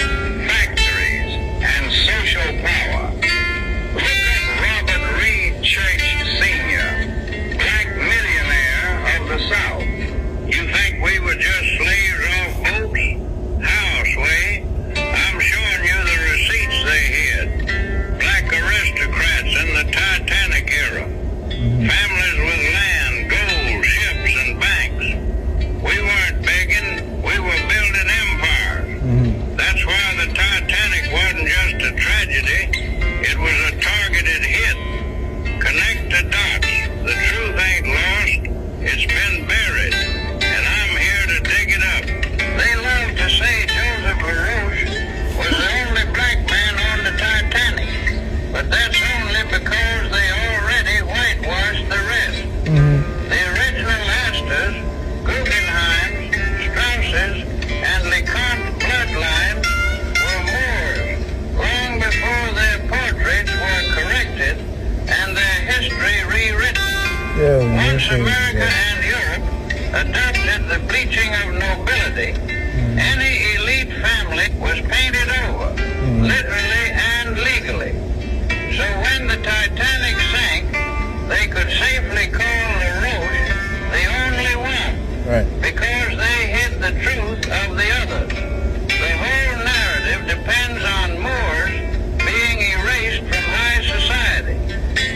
Speaker 11: factories, and social power. Look up Robert Reed Church Sr., black millionaire of the South. You think we were just slaves off boats? How, Sway? I'm showing you the receipts they hid. Black aristocrats in the Titanic era. Families with land, gold, ships, and banks. We weren't begging, we were building empires. That's why the Titanic wasn't just a tragedy, it was a targeted hit. Connect the dots. The truth ain't lost, it's been buried, and I'm here to dig it up. They love to say Joseph LaRoche was the only black man on the Titanic, but that's only because they already whitewashed the rest. The original Astors, Guggenheims, Strausses, and LeConte bloodlines were Moors long before their portraits were corrected and their history rewritten. Once America and Europe adopted the bleaching of nobility, any elite family was painted over, literally and legally. So when the Titanic sank, they could safely call LaRoche the only one, because they hid the truth of the others. The whole narrative depends on Moors being erased from high society,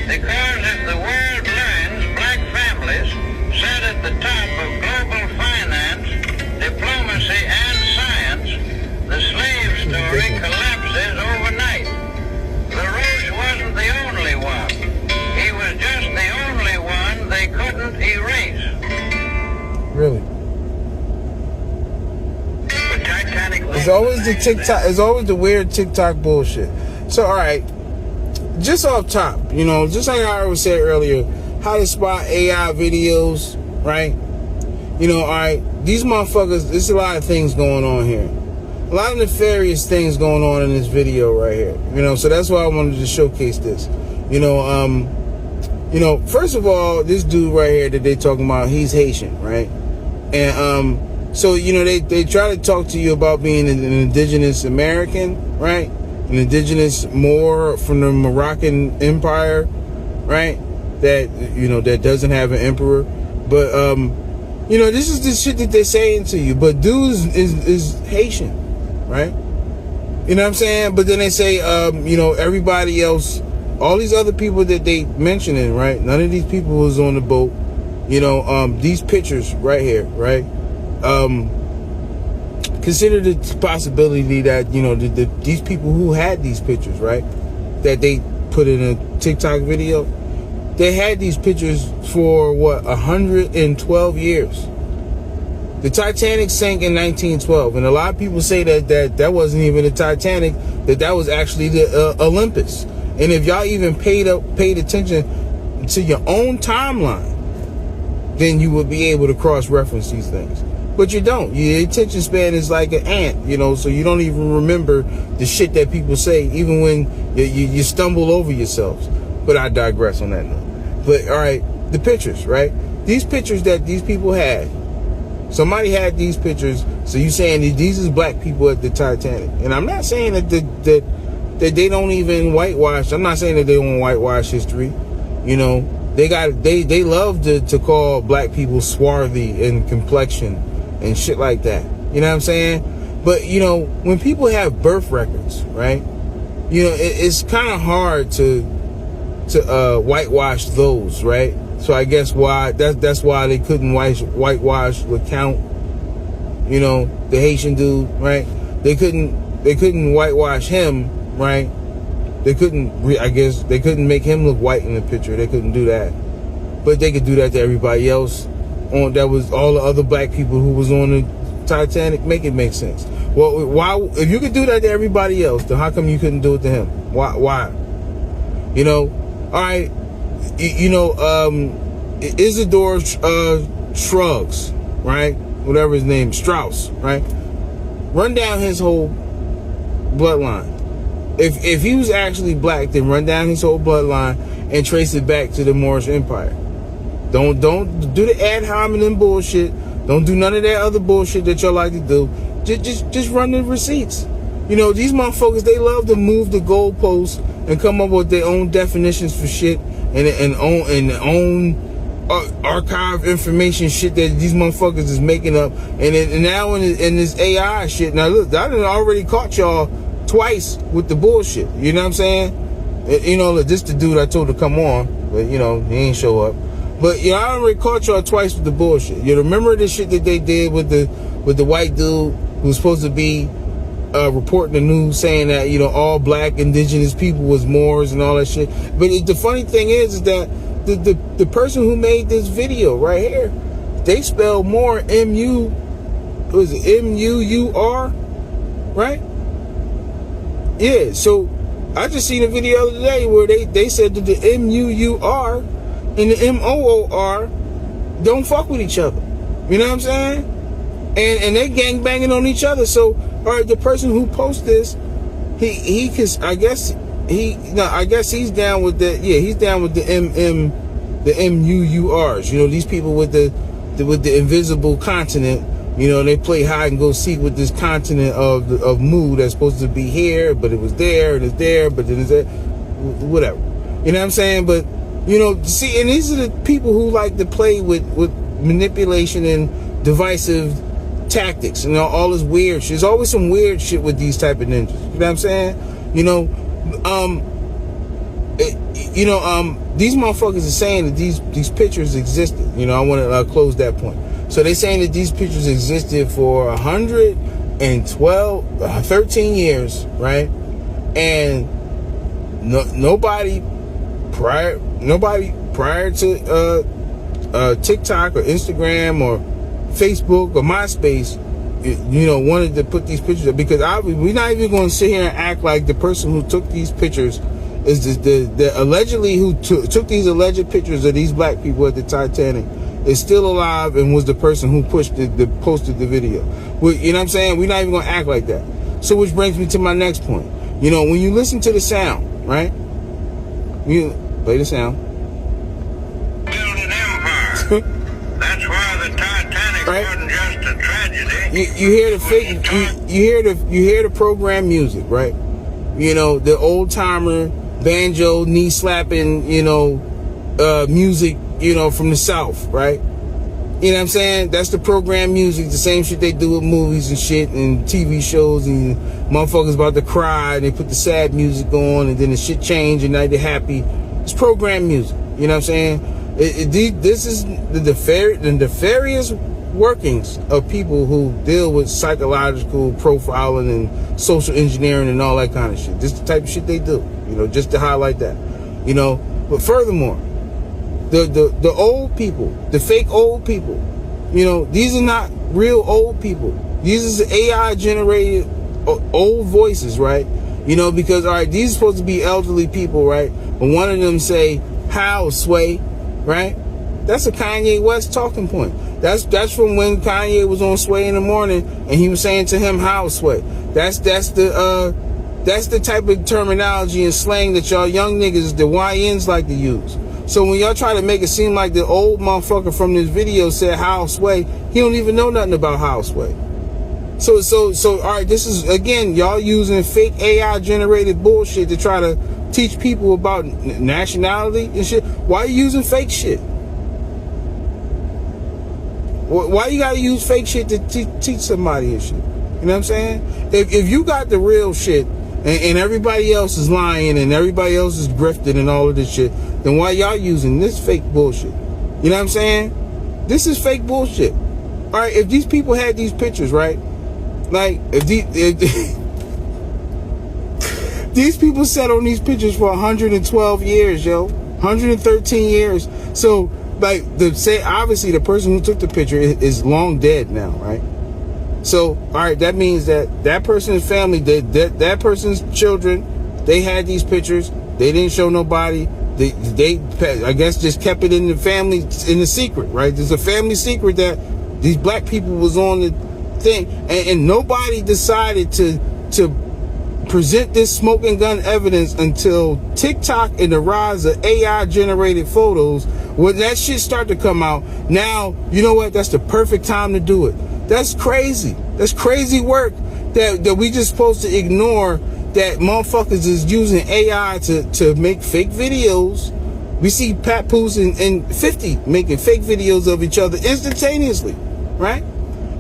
Speaker 11: because if the world learns black families sat at the top of global finance, diplomacy, and science, the slave story collapses overnight. LaRoche wasn't the only one. He was just the only one they couldn't erase.
Speaker 1: Really?
Speaker 11: The Titanic.
Speaker 1: It's always the TikTok. It's always the weird TikTok bullshit. So, all right, just off top, you know, just like I always said earlier, how to spot AI videos, right? You know, all right, these motherfuckers. There's a lot of things going on here. a lot of nefarious things going on in this video right here. You know, so that's why I wanted to showcase this. You know, first of all, this dude right here that they talking about, he's Haitian, right? And so, you know, they try to talk to you about being an indigenous American, right? An indigenous Muur from the Moroccan Empire, right? That, you know, that doesn't have an emperor. But, you know, this is the shit that they're saying to you. But dude is Haitian, right? You know what I'm saying? But then they say, you know, everybody else, all these other people that they mentioning, right? None of these people was on the boat. You know, these pictures right here, right? Consider the possibility that, you know, these people who had these pictures, right? That they put in a TikTok video. They had these pictures for, what, 112 years. The Titanic sank in 1912. And a lot of people say that wasn't even the Titanic, that was actually the Olympus. And if y'all even paid attention to your own timeline, then you would be able to cross-reference these things. But you don't. Your attention span is like an ant, you know, so you don't even remember the shit that people say, even when you stumble over yourselves. But I digress on that note. But, all right, the pictures, right? These pictures that these people had, somebody had these pictures, so you saying that these is black people at the Titanic. And I'm not saying that they don't even whitewash. I'm not saying that they don't whitewash history. You know, they love to call black people swarthy in complexion and shit like that. You know what I'm saying? But, you know, when people have birth records, right? You know, it's kind of hard to whitewash those, right? So I guess that's why they couldn't whitewash LeCount, you know, the Haitian dude, right? They couldn't whitewash him, right? They couldn't make him look white in the picture. They couldn't do that. But they could do that to everybody else. That was all the other black people who was on the Titanic. Make it make sense. Well, why, if you could do that to everybody else, then how come you couldn't do it to him? Why? You know, all right, you know, Isidore Shrugs, right? Whatever his name, Strauss, right? Run down his whole bloodline. If he was actually black, then run down his whole bloodline and trace it back to the Moorish Empire. Don't do the ad hominem bullshit. Don't do none of that other bullshit that y'all like to do. Just run the receipts. You know, these motherfuckers, they love to move the goalposts and come up with their own definitions for shit and own archive information shit that these motherfuckers is making up. And now in this AI shit, now look, I done already caught y'all twice with the bullshit. You know what I'm saying? You know, look, this the dude I told to come on, but you know, he ain't show up. But you know, I already caught y'all twice with the bullshit. You remember the shit that they did with the white dude who was supposed to be reporting the news saying that, you know, all black indigenous people was Moors and all that shit. But the funny thing is that the person who made this video right here, they spell Moor M-U-U-R, right? Yeah, so I just seen a video the other day where they said that the M-U-U-R and the M-O-O-R don't fuck with each other. You know what I'm saying? And they gang banging on each other. So, all right, the person who posted this, I guess he's down with the, yeah, he's down with the M-U-U-Rs. You know, these people with the invisible continent. You know, they play hide and go seek with this continent of Muur that's supposed to be here, but it was there, and it's there, but then it's there, whatever. You know what I'm saying? But, you know, see, and these are the people who like to play with manipulation and divisive tactics and all this weird shit. There's always some weird shit with these type of ninjas. You know what I'm saying? You know, these motherfuckers are saying that these pictures existed. You know, I want to close that point. So they're saying that these pictures existed for 13 years, right? And nobody prior to TikTok or Instagram or Facebook or MySpace, you know, wanted to put these pictures up, because we're not even going to sit here and act like the person who took these pictures is the allegedly who took these alleged pictures of these black people at the Titanic is still alive and was the person who posted the video. You know what I'm saying? We're not even going to act like that. So which brings me to my next point. You know, when you listen to the sound, right? You play the sound.
Speaker 11: Build an empire. That's why the Titanic wasn't just a tragedy.
Speaker 1: You hear the fake. You hear the program music, right? You know, the old timer banjo knee slapping. You know, music. You know, from the South, right? You know what I'm saying? That's the program music, the same shit they do with movies and shit and TV shows, and motherfuckers about to cry and they put the sad music on and then the shit change and now they're happy. It's program music. You know what I'm saying? This is the nefarious workings of people who deal with psychological profiling and social engineering and all that kind of shit. This is the type of shit they do, you know, just to highlight that. You know, but furthermore, the old people, the fake old people, you know, these are not real old people. These are AI generated old voices, right? You know, because, all right, these are supposed to be elderly people, right? But one of them say, how, Sway, right? That's a Kanye West talking point. That's from when Kanye was on Sway in the Morning and he was saying to him, how, Sway. That's the type of terminology and slang that y'all young niggas, the YNs, like to use. So when y'all try to make it seem like the old motherfucker from this video said Houseway, he don't even know nothing about Houseway. So all right, this is, again, y'all using fake AI generated bullshit to try to teach people about nationality and shit. Why are you using fake shit? Why you gotta use fake shit to teach somebody and shit? You know what I'm saying? If you got the real shit and everybody else is lying and everybody else is grifting and all of this shit, then why y'all using this fake bullshit? You know what I'm saying? This is fake bullshit. All right, if these people had these pictures, right? Like, if these people sat on these pictures for 112 years, yo. 113 years. So, like, obviously the person who took the picture is long dead now, right? So, all right, that means that person's family, that person's children, they had these pictures. They didn't show nobody. They I guess just kept it in the family, in the secret, right? There's a family secret that these black people was on the thing, and nobody decided to present this smoking gun evidence until TikTok and the rise of AI generated photos. When that shit start to come out, now, you know what? That's the perfect time to do it. That's crazy. That's crazy work that we just supposed to ignore, that motherfuckers is using AI to make fake videos. We see Pat Poos and 50 making fake videos of each other instantaneously, right?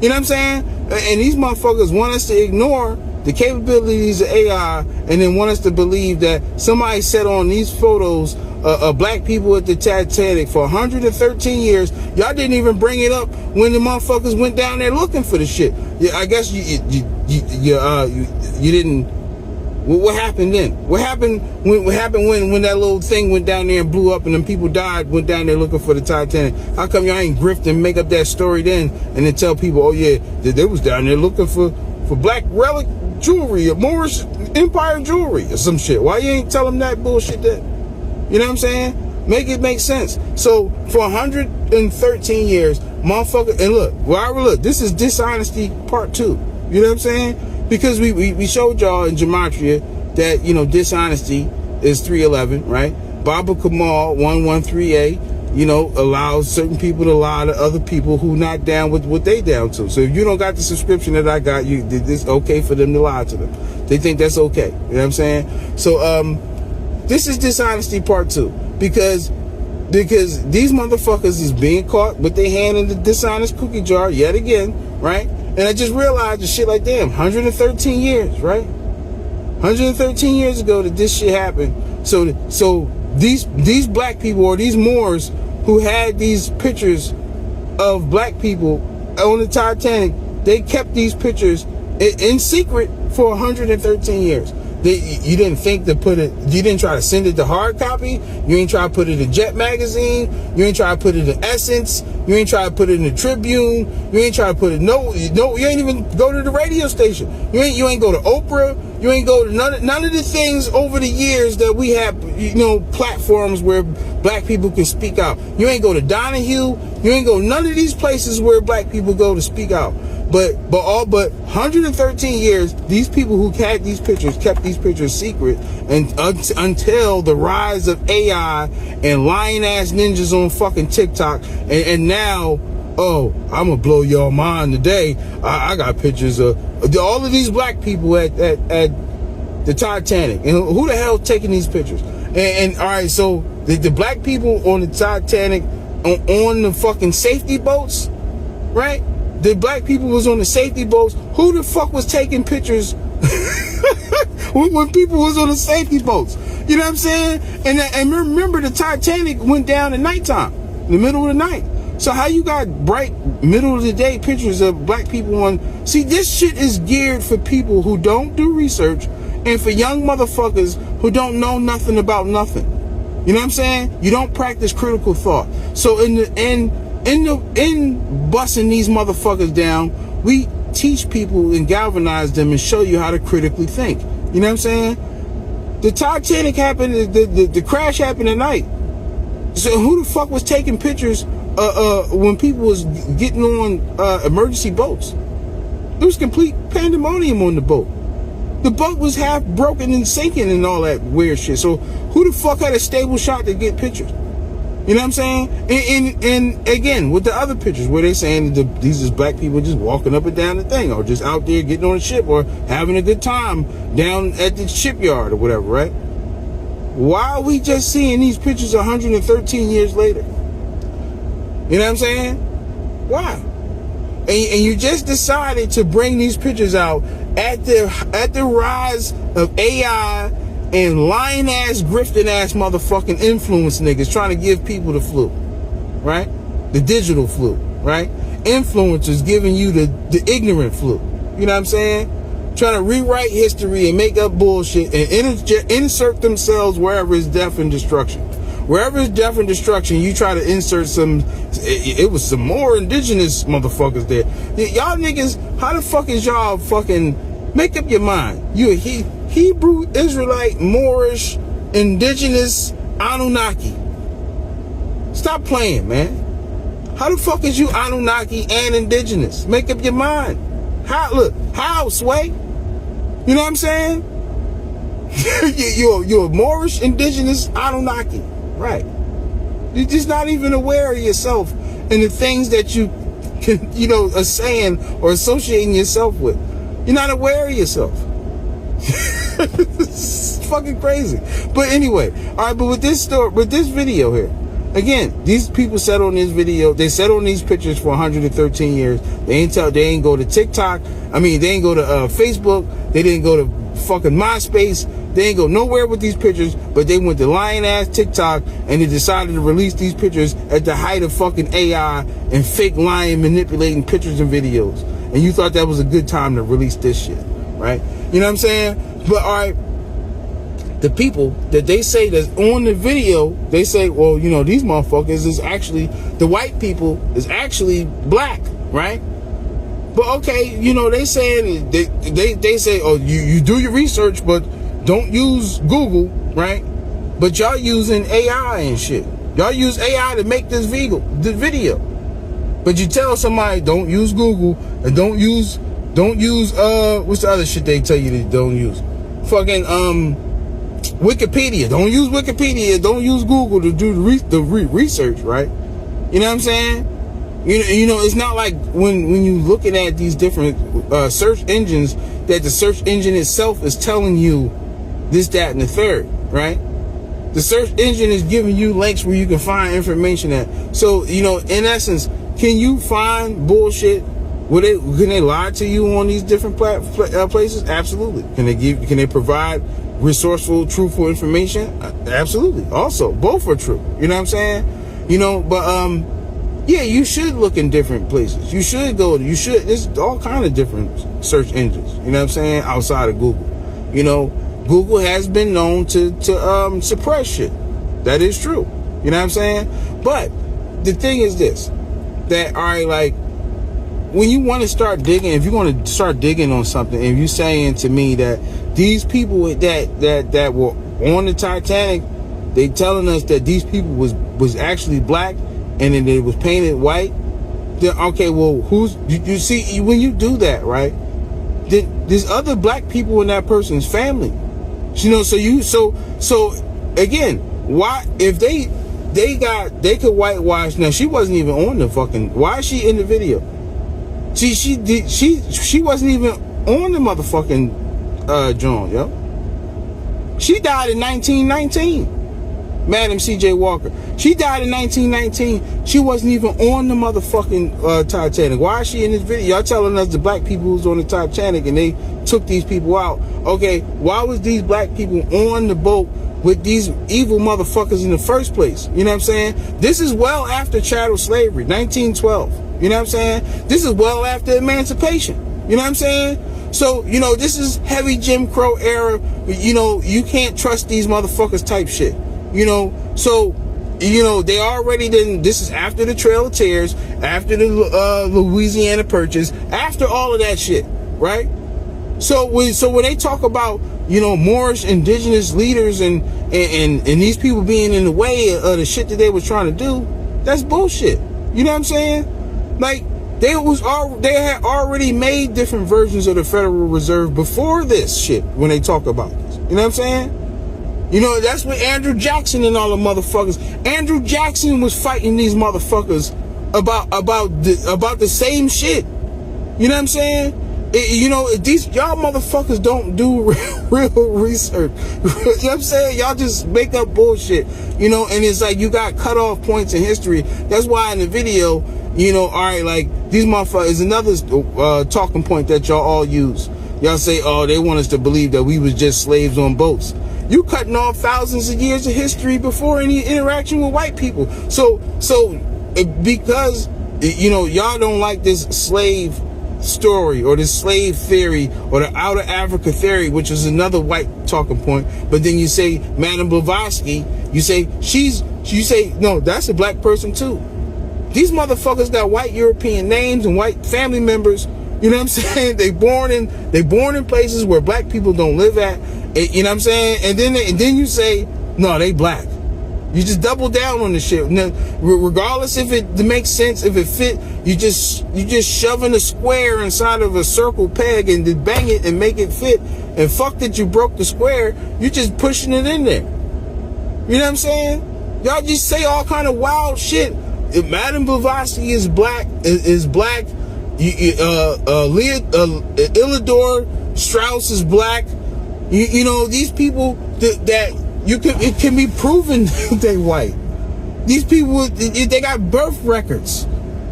Speaker 1: You know what I'm saying? And these motherfuckers want us to ignore the capabilities of AI and then want us to believe that somebody set on these photos of black people at the Titanic for 113 years. Y'all didn't even bring it up when the motherfuckers went down there looking for the shit. Yeah, I guess you didn't. What happened then? What happened when that little thing went down there and blew up and then people died, went down there looking for the Titanic? How come y'all ain't grift and make up that story then and then tell people, oh yeah, they was down there looking for black relic jewelry or Moorish Empire jewelry or some shit? Why you ain't tell them that bullshit then? You know what I'm saying? Make it make sense. So for 113 years, motherfucker, and look, this is Dishonesty Part 2. You know what I'm saying? Because we showed y'all in Gematria that, you know, dishonesty is 311, right? Baba Kamal 113A, you know, allows certain people to lie to other people who not down with what they down to. So if you don't got the subscription that I got, it's okay for them to lie to them. They think that's okay. You know what I'm saying? So this is Dishonesty Part 2. Because these motherfuckers is being caught with their hand in the dishonest cookie jar yet again, right? And I just realized the shit like, damn, 113 years, right? 113 years ago that this shit happened. So these black people, or these Moors who had these pictures of black people on the Titanic, they kept these pictures in secret for 113 years. You didn't think to put it, you didn't try to send it to hard copy, you ain't try to put it in Jet Magazine, you ain't try to put it in Essence, you ain't try to put it in the Tribune, you ain't try to put it, no, you ain't even go to the radio station, you ain't go to Oprah, you ain't go to none of the things over the years that we have, you know, platforms where black people can speak out. You ain't go to Donahue, you ain't go none of these places where black people go to speak out. But 113 years, these people who had these pictures kept these pictures secret, and until the rise of AI and lying ass ninjas on fucking TikTok, and now, oh, I'm gonna blow your mind today. I got pictures of all of these black people at the Titanic, and who the hell taking these pictures? And all right, so the black people on the Titanic on the fucking safety boats, right? The black people was on the safety boats. Who the fuck was taking pictures when people was on the safety boats? You know what I'm saying? And remember, the Titanic went down at nighttime, in the middle of the night. So how you got bright middle of the day pictures of black people on? See, this shit is geared for people who don't do research, and for young motherfuckers who don't know nothing about nothing. You know what I'm saying? You don't practice critical thought. So in busting these motherfuckers down, we teach people and galvanize them and show you how to critically think. You know what I'm saying? The Titanic happened, the crash happened at night. So who the fuck was taking pictures when people was getting on emergency boats? There was complete pandemonium on the boat. The boat was half broken and sinking and all that weird shit. So who the fuck had a stable shot to get pictures? You know what I'm saying? And again, with the other pictures where they saying these is black people just walking up and down the thing, or just out there getting on a ship, or having a good time down at the shipyard or whatever, right? Why are we just seeing these pictures 113 years later? You know what I'm saying? Why? And you just decided to bring these pictures out at the rise of AI and lying ass, grifting ass motherfucking influence niggas trying to give people the flu, right? The digital flu, right? Influencers giving you the ignorant flu. You know what I'm saying? Trying to rewrite history and make up bullshit and insert themselves wherever it's death and destruction. Wherever it's death and destruction, you try to insert some. It was some more indigenous motherfuckers there. Y'all niggas, how the fuck is y'all fucking make up your mind? You a Hebrew, Israelite, Moorish, indigenous, Anunnaki. Stop playing, man. How the fuck is you Anunnaki and indigenous? Make up your mind. How, Sway? You know what I'm saying? you're a Moorish, indigenous, Anunnaki. Right. You're just not even aware of yourself and the things that you can, are saying or associating yourself with. You're not aware of yourself. It's fucking crazy. But anyway, all right, but with this video here, again, these people sat on this video, they sat on these pictures for 113 years. They ain't go to TikTok. I mean, they ain't go to Facebook. They didn't go to fucking MySpace. They ain't go nowhere with these pictures, but they went to lying ass TikTok and they decided to release these pictures at the height of fucking AI and fake lying, manipulating pictures and videos. And you thought that was a good time to release this shit, right? You know what I'm saying? But all right, the people that they say that's on the video, they say, well, these motherfuckers is actually, the white people is actually black, right? But okay, they saying, they say, oh, you do your research, but don't use Google, right? But y'all using AI and shit. Y'all use AI to make this video. But you tell somebody don't use Google and don't use what's the other shit they tell you to don't use? Fucking Wikipedia. Don't use Wikipedia. Don't use Google to do the research, right? You know what I'm saying? It's not like when you looking at these different search engines that the search engine itself is telling you this, that, and the third, right? The search engine is giving you links where you can find information at. So, in essence, can you find bullshit? Can they lie to you on these different places? Absolutely. Can they provide resourceful, truthful information? Absolutely. Also, both are true. You know what I'm saying? But yeah, you should look in different places. There's all kind of different search engines. You know what I'm saying? Outside of Google. Google has been known to suppress shit. That is true. You know what I'm saying? But the thing is this, that, all right, like, when you want to start digging, if you want to start digging on something, and you're saying to me that these people that were on the Titanic, they telling us that these people was actually black and then it was painted white, okay, well, you see, when you do that, right? There's other black people in that person's family. You know, so again, why, if they could whitewash, now she wasn't even on the fucking, why is she in the video? She wasn't even on the motherfucking joint, yo. She died in 1919. Madam C.J. Walker. She died in 1919. She wasn't even on the motherfucking Titanic. Why is she in this video? Y'all telling us the black people who was on the Titanic and they took these people out. Okay, why was these black people on the boat with these evil motherfuckers in the first place? You know what I'm saying? This is well after chattel slavery, 1912. You know what I'm saying? This is well after emancipation. You know what I'm saying? So, you know, this is heavy Jim Crow era. You know, you can't trust these motherfuckers type shit. You know, so, you know, they already didn't, this is after the Trail of Tears, after the Louisiana Purchase, after all of that shit, right? So when they talk about, you know, Moorish indigenous leaders and these people being in the way of the shit that they was trying to do, that's bullshit. You know what I'm saying? Like, they had already made different versions of the Federal Reserve before this shit when they talk about this. You know what I'm saying? You know, that's what Andrew Jackson and all the motherfuckers. Andrew Jackson was fighting these motherfuckers about the same shit. You know what I'm saying? You know, y'all motherfuckers don't do real research. You know what I'm saying? Y'all just make up bullshit. You know, and it's like you got cut off points in history. That's why in the video, you know, all right, like these motherfuckers is another talking point that y'all all use. Y'all say, oh, they want us to believe that we was just slaves on boats. You cutting off thousands of years of history before any interaction with white people. So because, you know, y'all don't like this slave story or this slave theory or the outer Africa theory, which is another white talking point. But then you say Madame Blavatsky, you say, no, that's a black person too. These motherfuckers got white European names and white family members. You know what I'm saying? They born in places where black people don't live at. You know what I'm saying? And then you say, no, they black. You just double down on the shit. Now, regardless if it makes sense, if it fit, you just shoving a square inside of a circle peg and then bang it and make it fit. And fuck that you broke the square. You just pushing it in there. You know what I'm saying? Y'all just say all kind of wild shit. If Madame Blavatsky is black, Illidor Strauss is black. You know, these people it can be proven they white. These people, they got birth records.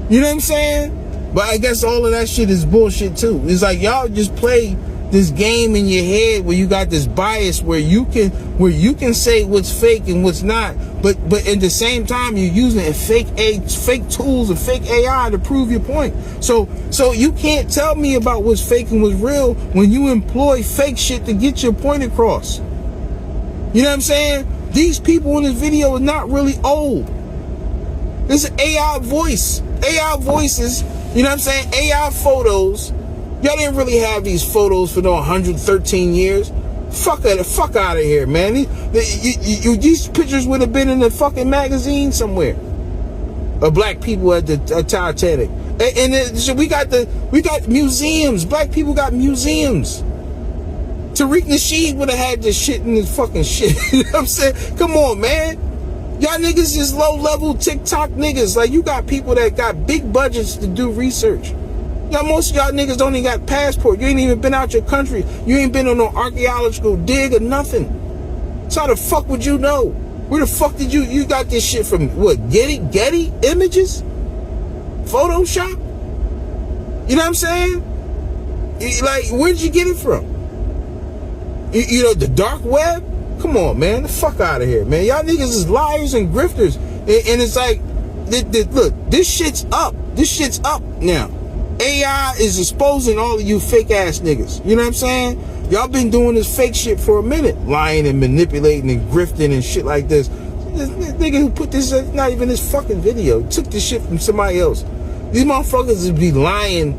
Speaker 1: You know what I'm saying? But I guess all of that shit is bullshit too. It's like y'all just play this game in your head where you got this bias where you can say what's fake and what's not, but at the same time you're using fake tools and fake AI to prove your point. So you can't tell me about what's fake and what's real when you employ fake shit to get your point across. You know what I'm saying? These people in this video are not really old. This is AI voice. AI voices, you know what I'm saying? AI photos. Y'all didn't really have these photos for no 113 years. Fuck out of here, man. These pictures would have been in the fucking magazine somewhere. Of black people at the Titanic. And so we got museums. Black people got museums. Tariq Nasheed would have had this shit in his fucking shit. You know what I'm saying? Come on, man. Y'all niggas is low-level TikTok niggas. Like, you got people that got big budgets to do research. Most of y'all niggas don't even got passport. You ain't even been out your country. You ain't been on no archaeological dig or nothing. So how the fuck would you know? Where the fuck did you got this shit from? What, Getty Images? Photoshop? You know what I'm saying? Like, where'd you get it from? You know, the dark web? Come on, man. The fuck out of here, man. Y'all niggas is liars and grifters. And it's like, look, this shit's up. This shit's up now. AI is exposing all of you fake ass niggas. You know what I'm saying? Y'all been doing this fake shit for a minute. Lying and manipulating and grifting and shit like this. This nigga who put this, not even his fucking video. Took this shit from somebody else. These motherfuckers would be lying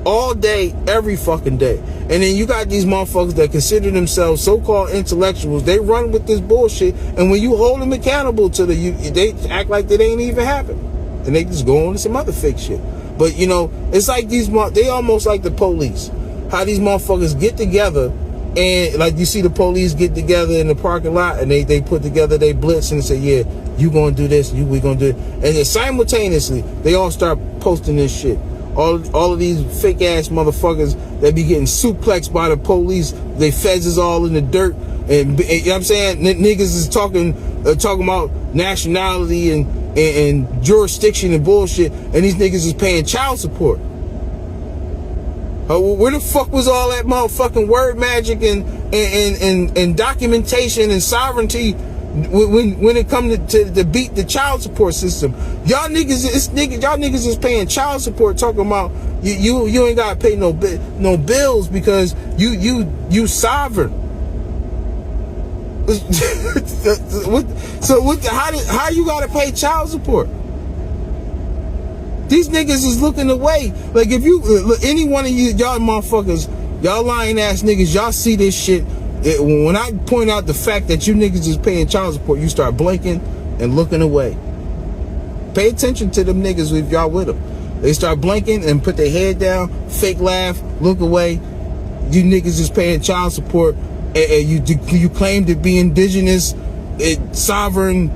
Speaker 1: all day, every fucking day. And then you got these motherfuckers that consider themselves so-called intellectuals. They run with this bullshit. And when you hold them accountable to they act like that ain't even happened. And they just go on to some other fake shit. But, you know, it's like they almost like the police. How these motherfuckers get together and, like, you see the police get together in the parking lot and they put together they blitz and say, yeah, you gonna do this, we gonna do it. And then simultaneously, they all start posting this shit. All of these fake ass motherfuckers that be getting suplexed by the police, they fezzes all in the dirt. And you know what I'm saying? Niggas is talking about nationality and jurisdiction and bullshit, and these niggas is paying child support. Where the fuck was all that motherfucking word magic and documentation and sovereignty when it come to beat the child support system? Y'all niggas is paying child support, talking about you ain't gotta pay no bills because you sovereign. How you gotta pay child support? These niggas is looking away. Like, if you, any one of y'all motherfuckers, y'all lying ass niggas, y'all see this shit. When I point out the fact that you niggas is paying child support, you start blinking and looking away. Pay attention to them niggas if y'all with them. They start blinking and put their head down, fake laugh, look away. You niggas is paying child support, and you claim to be indigenous, sovereign,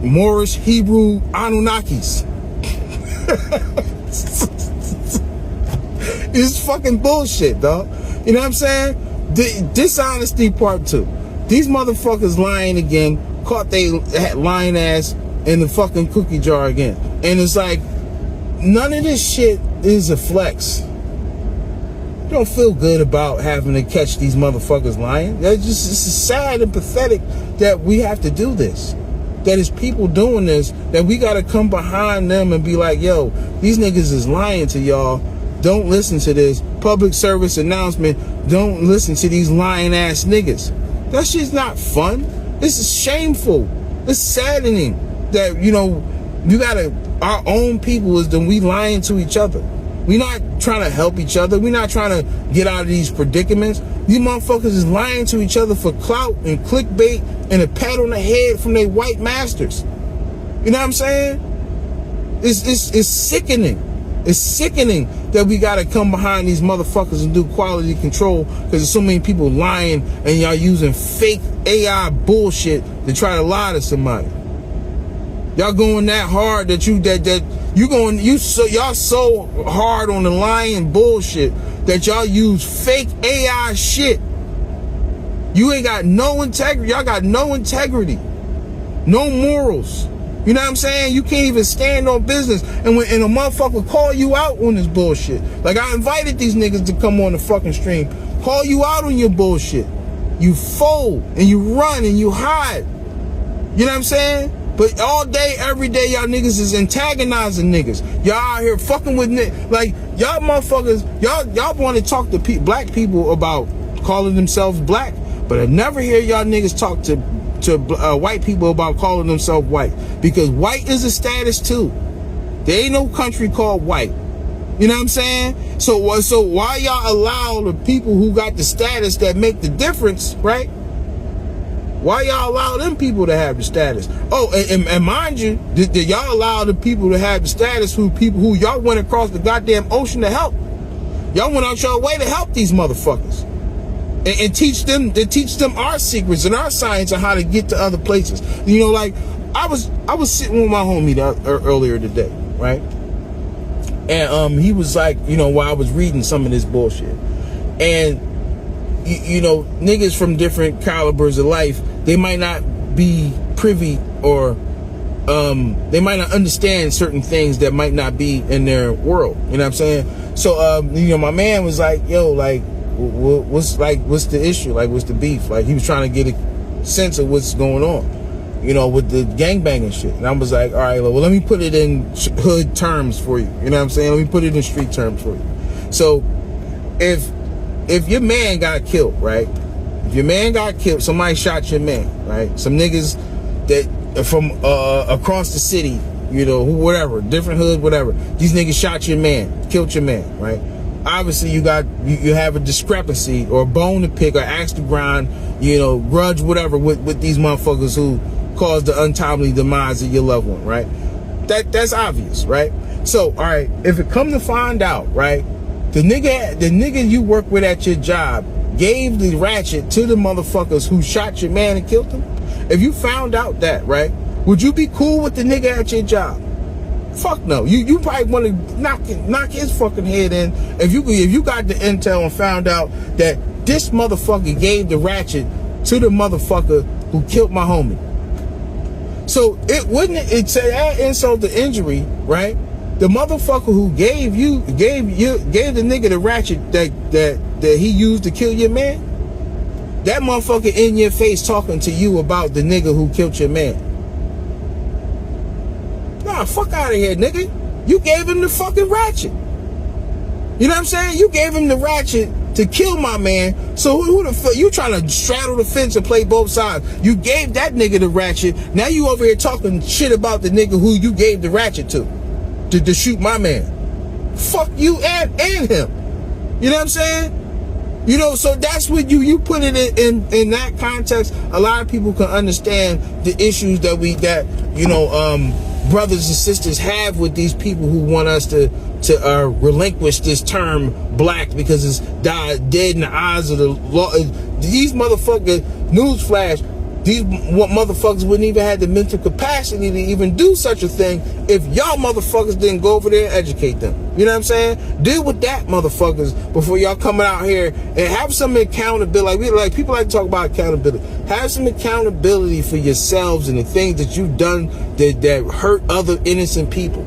Speaker 1: Moorish, Hebrew, Anunnakis. It's fucking bullshit, dog. You know what I'm saying? Dishonesty part 2. These motherfuckers lying again, caught they lying ass in the fucking cookie jar again. And it's like, none of this shit is a flex. You don't feel good about having to catch these motherfuckers lying. It's sad and pathetic that we have to do this. That is people doing this, that we got to come behind them and be like, yo, these niggas is lying to y'all. Don't listen to this. Public service announcement, don't listen to these lying ass niggas. That shit's not fun. This is shameful. It's saddening that, you know, our own people is that we lying to each other. We're not trying to help each other. We're not trying to get out of these predicaments. These motherfuckers is lying to each other for clout and clickbait and a pat on the head from their white masters. You know what I'm saying? It's sickening. It's sickening that we got to come behind these motherfuckers and do quality control because there's so many people lying and y'all using fake AI bullshit to try to lie to somebody. Y'all going that hard that y'all so hard on the lying bullshit that y'all use fake AI shit. You ain't got no integrity. Y'all got no integrity, no morals. You know what I'm saying? You can't even stand on business. And a motherfucker call you out on this bullshit. Like, I invited these niggas to come on the fucking stream, call you out on your bullshit. You fold and you run and you hide. You know what I'm saying? But all day, every day, y'all niggas is antagonizing niggas. Y'all out here fucking with niggas. Like, y'all motherfuckers, y'all want to talk to black people about calling themselves black. But I never hear y'all niggas talk to white people about calling themselves white. Because white is a status too. There ain't no country called white. You know what I'm saying? So why y'all allow the people who got the status that make the difference, right? Why y'all allow them people to have the status? Oh, and mind you, did y'all allow the people to have the status who y'all went across the goddamn ocean to help? Y'all went out your way to help these motherfuckers. And teach them our secrets and our science on how to get to other places. You know, like I was sitting with my homie earlier today, right? And he was like, you know, while I was reading some of this bullshit, and you know, niggas from different calibers of life, they might not be privy or they might not understand certain things that might not be in their world. You know what I'm saying? So you know, my man was like, yo, like, what's the issue? Like, what's the beef? Like, he was trying to get a sense of what's going on, you know, with the gangbanging shit. And I was like, all right, well, let me put it in hood terms for you. You know what I'm saying? Let me put it in street terms for you. So if your man got killed, right? If your man got killed, somebody shot your man, right? Some niggas that from across the city, you know, whatever, different hood, whatever. These niggas shot your man, killed your man, right? Obviously, you have a discrepancy or a bone to pick or axe to grind, you know, grudge, whatever, with these motherfuckers who caused the untimely demise of your loved one, right? that's obvious, right? So, all right, if it come to find out, right, the nigga you work with at your job gave the ratchet to the motherfuckers who shot your man and killed him. If you found out that, right, would you be cool with the nigga at your job? Fuck no. You probably want to knock his fucking head in if you got the intel and found out that this motherfucker gave the ratchet to the motherfucker who killed my homie. So it say that insult to injury, right? The motherfucker who gave the nigga the ratchet that he used to kill your man, that motherfucker in your face talking to you about the nigga who killed your man. Nah, fuck out of here, nigga. You gave him the fucking ratchet. You know what I'm saying? You gave him the ratchet to kill my man. So who the fuck you trying to straddle the fence and play both sides? You gave that nigga the ratchet. Now you over here talking shit about the nigga who you gave the ratchet to shoot my man. Fuck you and him. You know what I'm saying? You know, so that's what you put it in that context. A lot of people can understand the issues that brothers and sisters have with these people who want us to relinquish this term black because it's dead in the eyes of the law. These motherfuckers, newsflash, these motherfuckers wouldn't even have the mental capacity to even do such a thing if y'all motherfuckers didn't go over there and educate them. You know what I'm saying? Deal with that, motherfuckers, before y'all coming out here and have some accountability. Like people like to talk about accountability. Have some accountability for yourselves and the things that you've done that hurt other innocent people.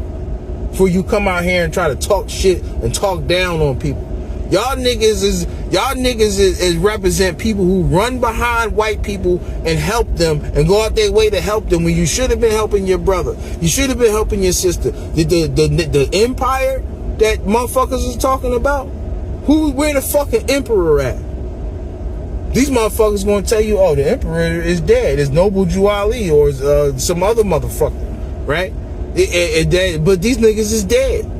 Speaker 1: Before you come out here and try to talk shit and talk down on people. Y'all niggas is represent people who run behind white people and help them and go out their way to help them when you should have been helping your brother. You should have been helping your sister. The empire that motherfuckers is talking about, where the fucking emperor at? These motherfuckers gonna tell you, oh, the emperor is dead. It's Noble Jew Ali or some other motherfucker, right? But these niggas is dead.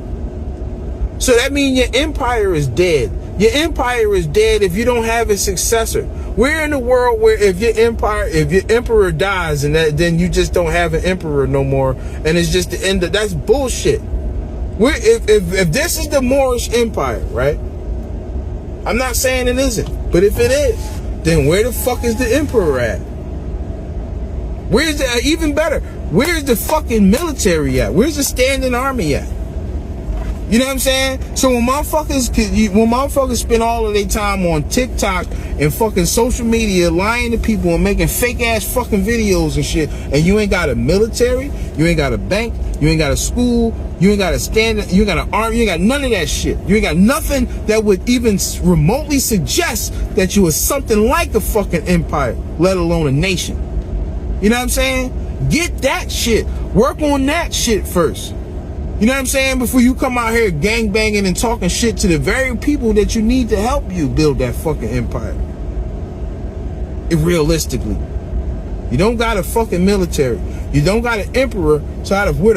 Speaker 1: So that means your empire is dead. Your empire is dead if you don't have a successor. We're in a world where if your emperor dies and then you just don't have an emperor no more, and it's just the end of that's bullshit. If this is the Moorish empire, right? I'm not saying it isn't, but if it is, then where the fuck is the emperor at? Where's the even better? Where's the fucking military at? Where's the standing army at? You know what I'm saying? So when motherfuckers spend all of their time on TikTok and fucking social media lying to people and making fake ass fucking videos and shit, and you ain't got a military, you ain't got a bank, you ain't got a school, you ain't got a standard, you ain't got an army, you ain't got none of that shit. You ain't got nothing that would even remotely suggest that you was something like a fucking empire, let alone a nation. You know what I'm saying? Get that shit. Work on that shit first. You know what I'm saying? Before you come out here gangbanging and talking shit to the very people that you need to help you build that fucking empire. Realistically. You don't got a fucking military. You don't got an emperor. So out of what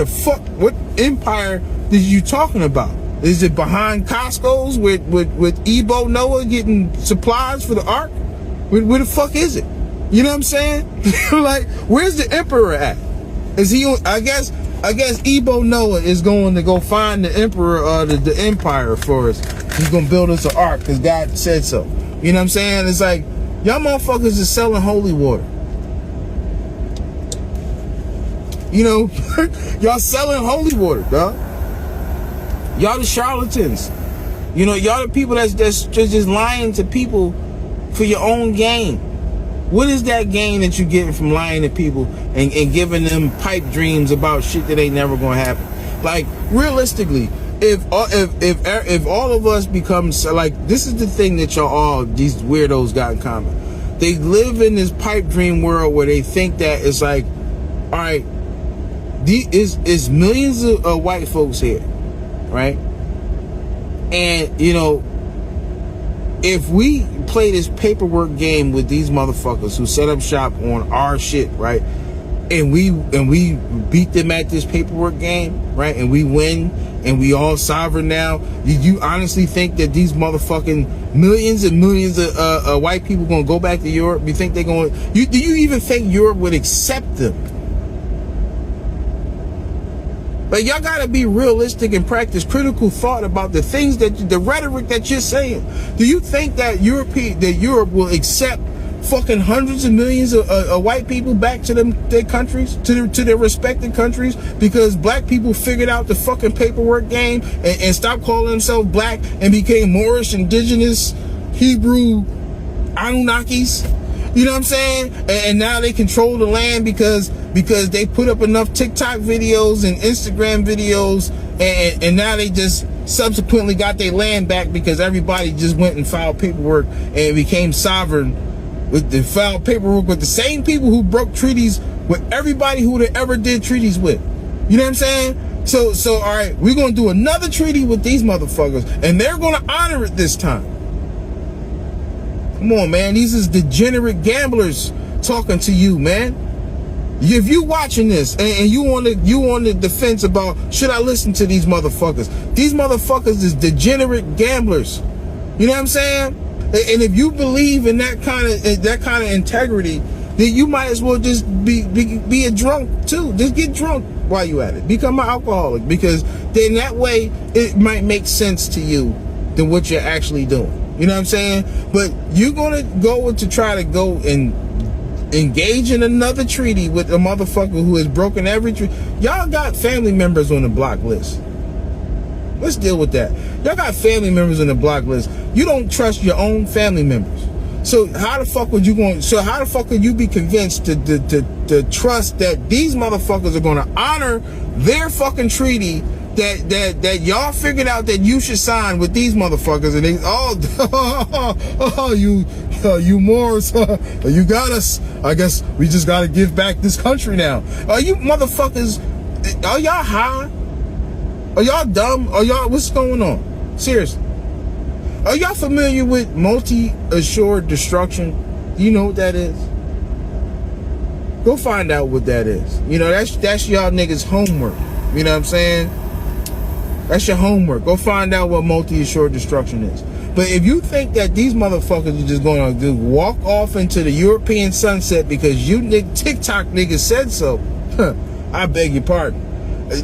Speaker 1: empire is you talking about? Is it behind Costco's with Ebo Noah getting supplies for the ark? Where the fuck is it? You know what I'm saying? Like, where's the emperor at? Is he, I guess Ebo Noah is going to go find the emperor of the empire for us. He's going to build us an ark because God said so. You know what I'm saying? It's like, y'all motherfuckers is selling holy water. You know, y'all selling holy water, dog. Y'all the charlatans. You know, y'all the people that's just lying to people for your own gain. What is that gain that you're getting from lying to people and giving them pipe dreams about shit that ain't never gonna happen? Like, realistically, if all of us become like, this is the thing that these weirdos got in common. They live in this pipe dream world where they think that it's like, all right, is millions of white folks here, right? And you know, if we play this paperwork game with these motherfuckers who set up shop on our shit, right? And we beat them at this paperwork game, right? And we win, and we all sovereign now. You honestly think that these motherfucking millions and millions of white people gonna go back to Europe? You think they're going? Do you even think Europe would accept them? Like, y'all gotta be realistic and practice critical thought about the things the rhetoric that you're saying. Do you think that Europe will accept fucking hundreds of millions of white people back to their countries, to their respective countries, because black people figured out the fucking paperwork game and stopped calling themselves black and became Moorish, indigenous, Hebrew, Anunnakis? You know what I'm saying? And now they control the land because they put up enough TikTok videos and Instagram videos, and now they just subsequently got their land back because everybody just went and filed paperwork and became sovereign with the filed paperwork with the same people who broke treaties with everybody who they ever did treaties with. You know what I'm saying? So all right, we're gonna do another treaty with these motherfuckers, and they're gonna honor it this time. Come on, man. These is degenerate gamblers talking to you, man. If you watching this and you on the defense about should I listen to these motherfuckers? These motherfuckers is degenerate gamblers. You know what I'm saying? And if you believe in that kind of integrity, then you might as well just be a drunk too. Just get drunk while you at it. Become an alcoholic, because then that way it might make sense to you than what you're actually doing. You know what I'm saying? But you're gonna go to try to go and engage in another treaty with a motherfucker who has broken every treaty. Y'all got family members on the block list. Let's deal with that. Y'all got family members on the block list. You don't trust your own family members. So how the fuck would you be convinced to trust that these motherfuckers are gonna honor their fucking treaty that y'all figured out that you should sign with these motherfuckers, and they you Moors, you got us. I guess we just gotta give back this country now. Are you motherfuckers, are y'all high? Are y'all dumb? Are y'all, what's going on? Seriously. Are y'all familiar with multi-assured destruction? Do you know what that is? Go find out what that is. You know, that's y'all niggas' homework. You know what I'm saying? That's your homework. Go find out what multi-assured destruction is. But if you think that these motherfuckers are just going to walk off into the European sunset because you TikTok niggas said so, I beg your pardon.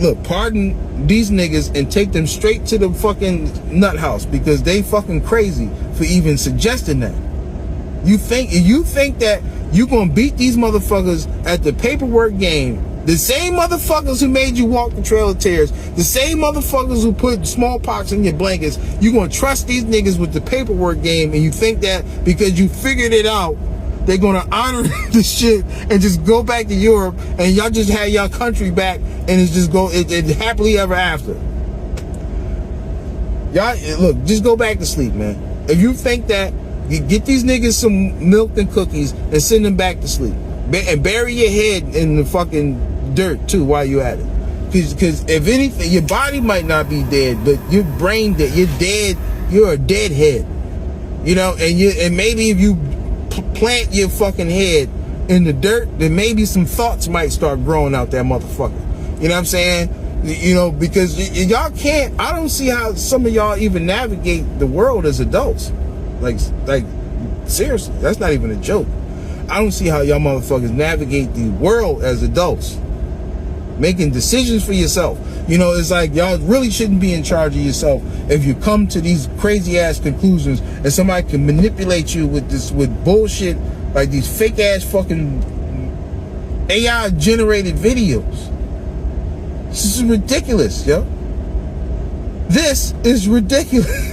Speaker 1: Look, pardon these niggas and take them straight to the fucking nut house, because they fucking crazy for even suggesting that. You think that you gonna beat these motherfuckers at the paperwork game? The same motherfuckers who made you walk the Trail of Tears, the same motherfuckers who put smallpox in your blankets, you gonna trust these niggas with the paperwork game, and you think that because you figured it out, they're gonna honor this shit and just go back to Europe and y'all just had y'all country back and it's just it's happily ever after. Y'all, look, just go back to sleep, man. If you think that, you get these niggas some milk and cookies and send them back to sleep. And bury your head in the fucking dirt too while you at it. Because if anything, your body might not be dead, but your brain dead. You're dead. You're a dead head. You know, and maybe if you plant your fucking head in the dirt, then maybe some thoughts might start growing out that motherfucker. You know what I'm saying? You know, because y'all can't, I don't see how some of y'all even navigate the world as adults. Like seriously, that's not even a joke. I don't see how y'all motherfuckers navigate the world as adults, making decisions for yourself. You know, it's like y'all really shouldn't be in charge of yourself if you come to these crazy ass conclusions and somebody can manipulate you with bullshit like these fake ass fucking AI generated videos. This is ridiculous, yo. This is ridiculous.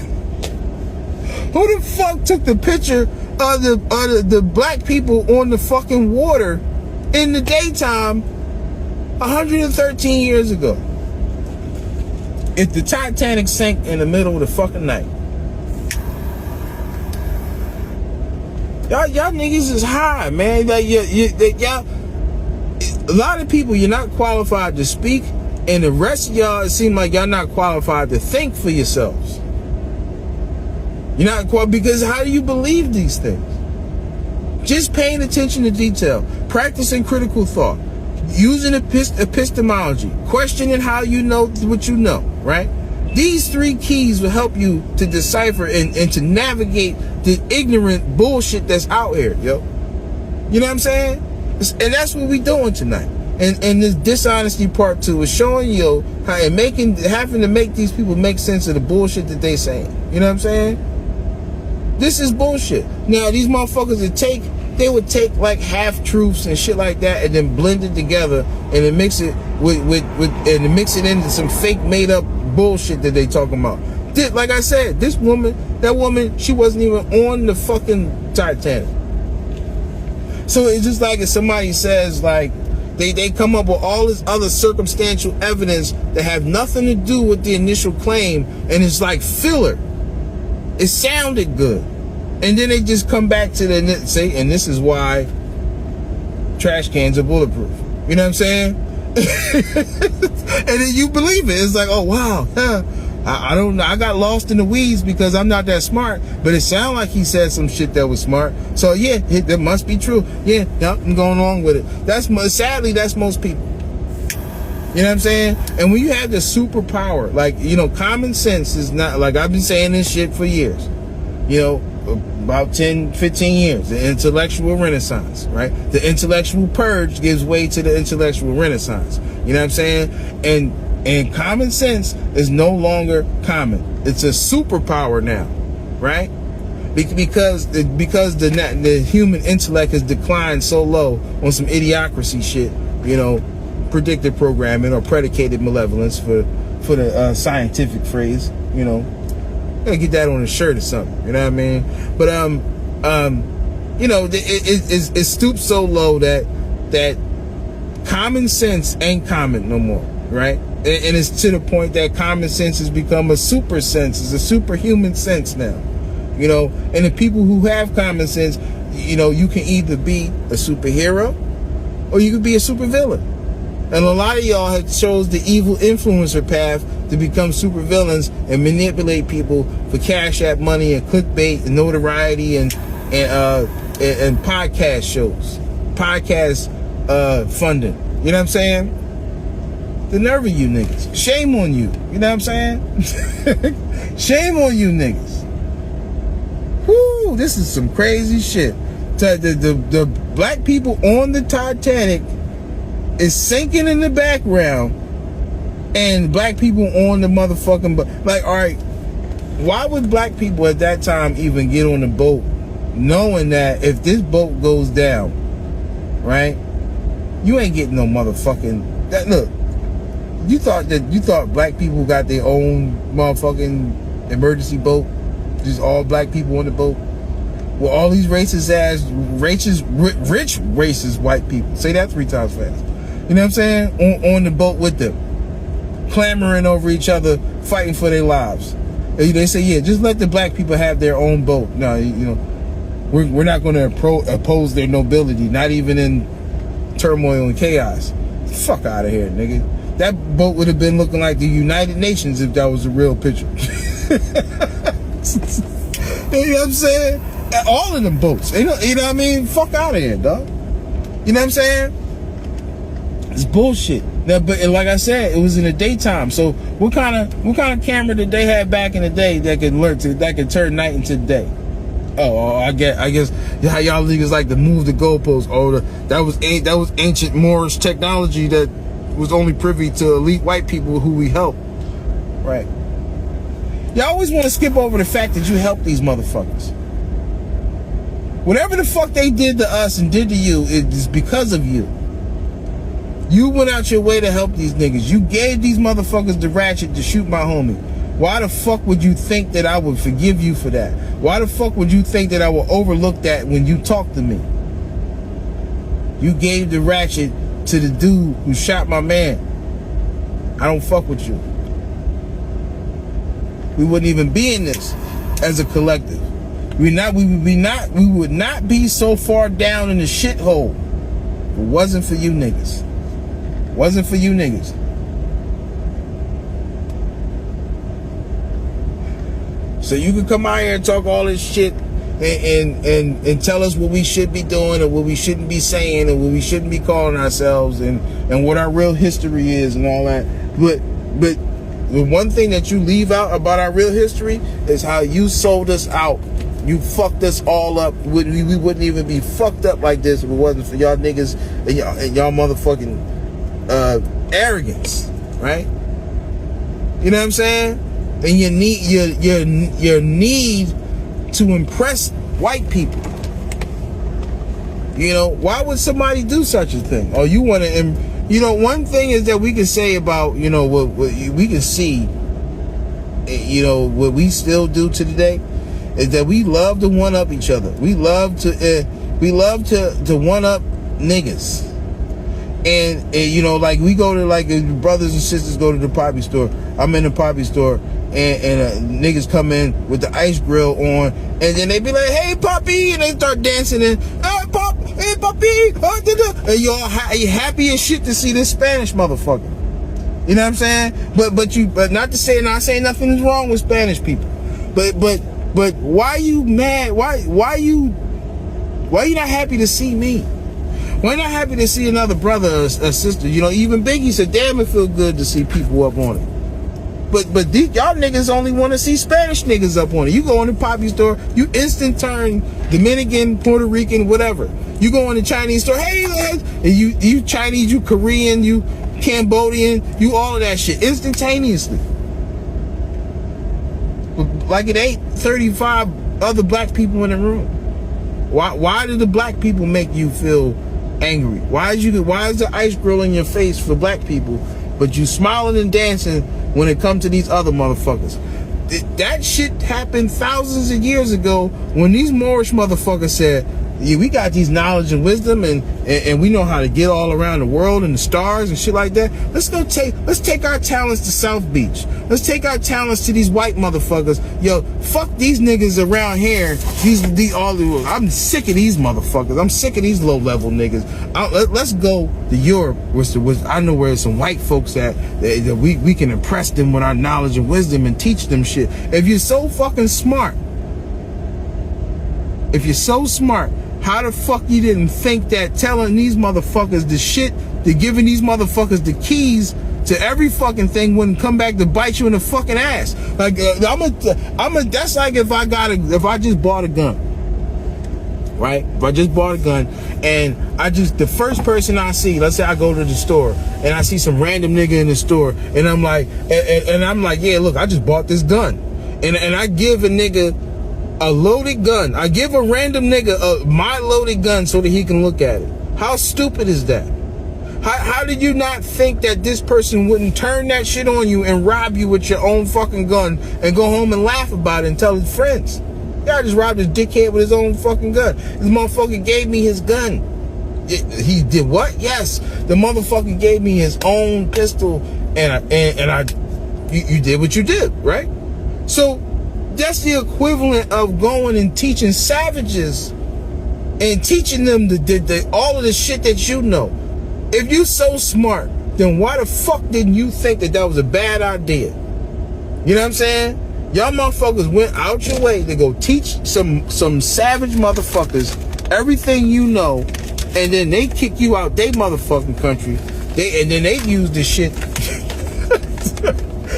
Speaker 1: Who the fuck took the picture of the black people on the fucking water in the daytime 113 years ago? If the Titanic sank in the middle of the fucking night, y'all niggas is high, man. Like y'all, a lot of people, you're not qualified to speak, and the rest of y'all, it seems like y'all not qualified to think for yourselves. You're not qualified, because how do you believe these things? Just paying attention to detail, practicing critical thought, using epistemology, questioning how you know what you know, right? These three keys will help you to decipher and to navigate the ignorant bullshit that's out here, yo. You know what I'm saying? And that's what we doing tonight. And this dishonesty part 2 is showing you how and having to make these people make sense of the bullshit that they saying. You know what I'm saying? This is bullshit. Now these motherfuckers would take like half truths and shit like that, and then blend it together, and then mix it and mix it into some fake made up bullshit that they talking about. Like I said, that woman, she wasn't even on the fucking Titanic. So it's just like if somebody says like they come up with all this other circumstantial evidence that have nothing to do with the initial claim, and it's like filler. It sounded good. And then they just come back to say, and this is why trash cans are bulletproof. You know what I'm saying? And then you believe it. It's like, oh wow, I don't know. I got lost in the weeds because I'm not that smart, but it sounded like he said some shit that was smart. So yeah, that must be true. Yeah, I'm going along with it. Sadly, that's most people. You know what I'm saying? And when you have the superpower, like, you know, common sense is not, like I've been saying this shit for years, you know, about 10, 15 years, the intellectual renaissance, right? The intellectual purge gives way to the intellectual renaissance. You know what I'm saying? And common sense is no longer common. It's a superpower now, right? Because the human intellect has declined so low on some idiocracy shit, you know, predictive programming or predicated malevolence for the scientific phrase, you know. Gotta get that on a shirt or something, you know what I mean? But you know, it stoops so low that common sense ain't common no more, right? And it's to the point that common sense has become a super sense, it's a superhuman sense now, you know. And the people who have common sense, you know, you can either be a superhero or you could be a supervillain. And a lot of y'all have chose the evil influencer path to become supervillains and manipulate people for cash app money and clickbait and notoriety and podcast shows, podcast funding. You know what I'm saying? The nerve of you niggas. Shame on you. You know what I'm saying? Shame on you niggas. Whoo, this is some crazy shit. The black people on the Titanic is sinking in the background, and black people on the motherfucking like, all right, why would black people at that time even get on the boat knowing that if this boat goes down, right, you ain't getting no motherfucking that. Look, you thought black people got their own motherfucking emergency boat, just all black people on the boat? Well, all these rich racist white people, say that 3 times fast, you know what I'm saying, on the boat with them, clamoring over each other, fighting for their lives. They say, yeah, just let the black people have their own boat. No, you know, we're not going to oppose their nobility, not even in turmoil and chaos. Fuck out of here, nigga. That boat would have been looking like the United Nations if that was a real picture. You know what I'm saying? All of them boats. You know what I mean? Fuck out of here, dog. You know what I'm saying? It's bullshit. Now, but like I said, it was in the daytime. So what kind of camera did they have back in the day that could turn night into day? Oh, I guess how y'all niggas like to move the goalposts. Oh, that was ancient Moorish technology that was only privy to elite white people who we help. Right. Y'all always want to skip over the fact that you helped these motherfuckers. Whatever the fuck they did to us and did to you, it is because of you. You went out your way to help these niggas. You gave these motherfuckers the ratchet to shoot my homie. Why the fuck would you think that I would forgive you for that? Why the fuck would you think that I would overlook that when you talk to me? You gave the ratchet to the dude who shot my man. I don't fuck with you. We wouldn't even be in this as a collective. We would not be so far down in the shithole if it wasn't for you niggas. Wasn't for you niggas. So you can come out here and talk all this shit and tell us what we should be doing and what we shouldn't be saying and what we shouldn't be calling ourselves and what our real history is and all that. But the one thing that you leave out about our real history is how you sold us out. You fucked us all up. We wouldn't even be fucked up like this if it wasn't for y'all niggas and y'all motherfucking arrogance, right? You know what I'm saying? And your need to impress white people. You know, why would somebody do such a thing? Or you want to, you know, one thing is that we can say about, you know, what we can see, you know, what we still do to today is that we love to one up each other. We love to one up niggas. And you know, like we go to, like, brothers and sisters go to the poppy store. I'm in the poppy store, and niggas come in with the ice grill on, and then they be like, "Hey, Poppy," and they start dancing, and "Hey, Pop, hey, Poppy," and you happy as shit to see this Spanish motherfucker. You know what I'm saying? But not saying nothing is wrong with Spanish people, but why you mad? Why you not happy to see me? Why not happy to see another brother or sister? You know, even Biggie said, "Damn, it feel good to see people up on it." But these, y'all niggas only want to see Spanish niggas up on it. You go in the poppy store, you instant turn Dominican, Puerto Rican, whatever. You go in the Chinese store, hey, and you Chinese, you Korean, you Cambodian, you all of that shit instantaneously. Like it ain't 35 other black people in the room. Why do the black people make you feel angry? Why is the ice grill in your face for black people, but you smiling and dancing when it comes to these other motherfuckers? That shit happened thousands of years ago when these Moorish motherfuckers said, yeah, we got these knowledge and wisdom and we know how to get all around the world and the stars and shit like that. Let's take our talents to South Beach. Let's take our talents to these white motherfuckers. Yo, fuck these niggas around here. I'm sick of these motherfuckers. I'm sick of these low level niggas. Let's go to Europe, which I know where some white folks at that we can impress them with our knowledge and wisdom and teach them shit. If you're so fucking smart, how the fuck you didn't think that telling these motherfuckers the shit, to giving these motherfuckers the keys to every fucking thing wouldn't come back to bite you in the fucking ass? Like, that's like if I just bought a gun, right? If I just bought a gun and the first person I see, let's say I go to the store and I see some random nigga in the store and I'm like, yeah, look, I just bought this gun. And I give a nigga a loaded gun. I give a random nigga my loaded gun so that he can look at it. How stupid is that? How did you not think that this person wouldn't turn that shit on you and rob you with your own fucking gun and go home and laugh about it and tell his friends? Yeah, I just robbed this dickhead with his own fucking gun. This motherfucker gave me his gun. He did what? Yes, the motherfucker gave me his own pistol and you did what you did, right? So that's the equivalent of going and teaching savages and teaching them all of the shit that you know. If you so smart, then why the fuck didn't you think that was a bad idea? You know what I'm saying? Y'all motherfuckers went out your way to go teach some savage motherfuckers everything you know, and then they kick you out they motherfucking country. And then they use this shit.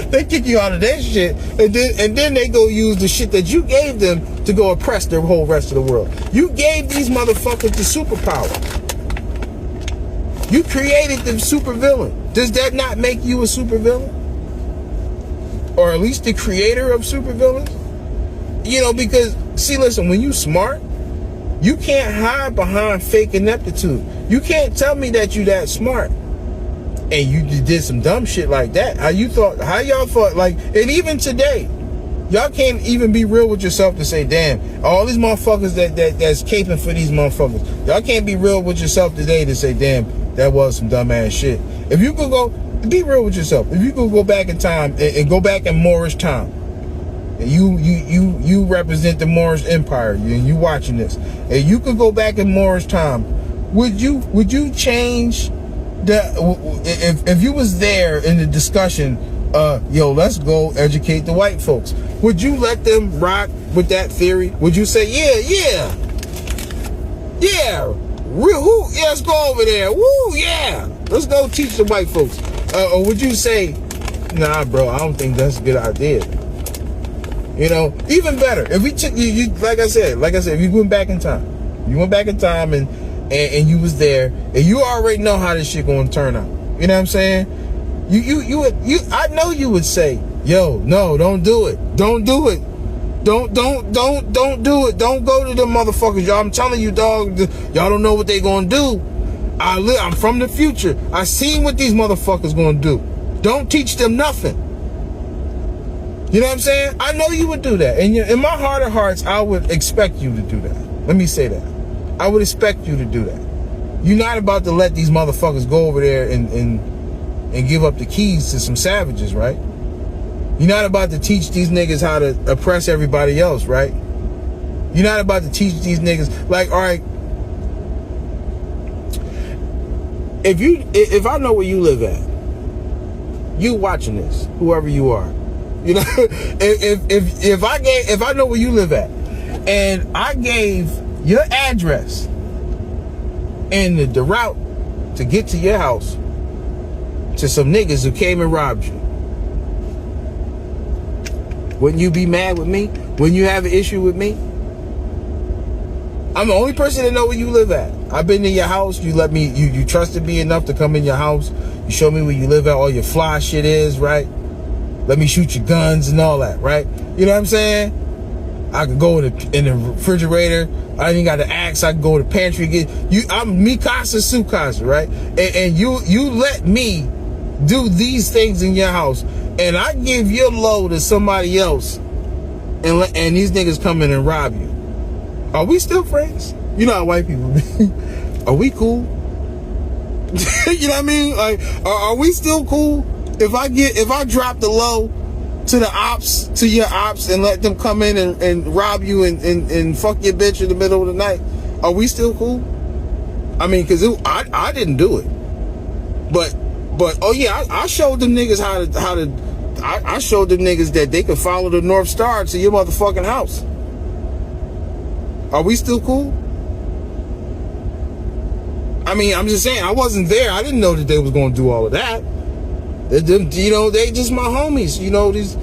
Speaker 1: They kick you out of that shit, and then they go use the shit that you gave them to go oppress the whole rest of the world. You gave these motherfuckers the superpower. You created the supervillain. Does that not make you a supervillain? Or at least the creator of supervillains? You know, because, see, listen, when you smart, you can't hide behind fake ineptitude. You can't tell me that you that smart and you did some dumb shit like that. How y'all thought, like, and even today, y'all can't even be real with yourself to say, damn, all these motherfuckers that's caping for these motherfuckers, y'all can't be real with yourself today to say, damn, that was some dumb ass shit. If you could be real with yourself. If you could go back in time and go back in Moorish time, and you represent the Moorish Empire, and you watching this, and you could go back in Moorish time, would you change if you was there in the discussion, let's go educate the white folks, would you let them rock with that theory? Would you say, yeah, let's go over there, woo, yeah, let's go teach the white folks? Or would you say, nah, bro, I don't think that's a good idea? You know, even better, if we took you like I said, if you went back in time, and you was there, and you already know how this shit gonna turn out. You know what I'm saying? I know you would say, yo, no, don't do it. Don't do it. Don't do it. Don't go to them motherfuckers. Y'all, I'm telling you, dog, y'all don't know what they gonna do. I'm from the future. I seen what these motherfuckers gonna do. Don't teach them nothing. You know what I'm saying? I know you would do that. And in my heart of hearts, I would expect you to do that. Let me say that. I would expect you to do that. You're not about to let these motherfuckers go over there and give up the keys to some savages, right? You're not about to teach these niggas how to oppress everybody else, right? You're not about to teach these niggas, like, all right, if I know where you live at, you watching this, whoever you are, you know, if I know where you live at, and I gave your address and the route to get to your house to some niggas who came and robbed you, wouldn't you be mad with me? Wouldn't you have an issue with me? I'm the only person that know where you live at. I've been in your house. You let me, you trusted me enough to come in your house. You show me where you live at, all your fly shit is, right? Let me shoot your guns and all that, right? You know what I'm saying? I could go in the refrigerator. I ain't got the axe. I can go to the pantry. I'm mi casa su casa, right? And you let me do these things in your house, and I give your load to somebody else, and these niggas come in and rob you. Are we still friends? You know how white people be. Are we cool? You know what I mean? Like, are we still cool? If I drop the low to the ops, to your ops, and let them come in and rob you and fuck your bitch in the middle of the night, are we still cool? I mean, cause I didn't do it, but oh yeah, I showed them niggas how to. I showed them niggas that they could follow the North Star to your motherfucking house. Are we still cool? I mean, I'm just saying, I wasn't there. I didn't know that they was going to do all of that. You know, they just my homies. You know, these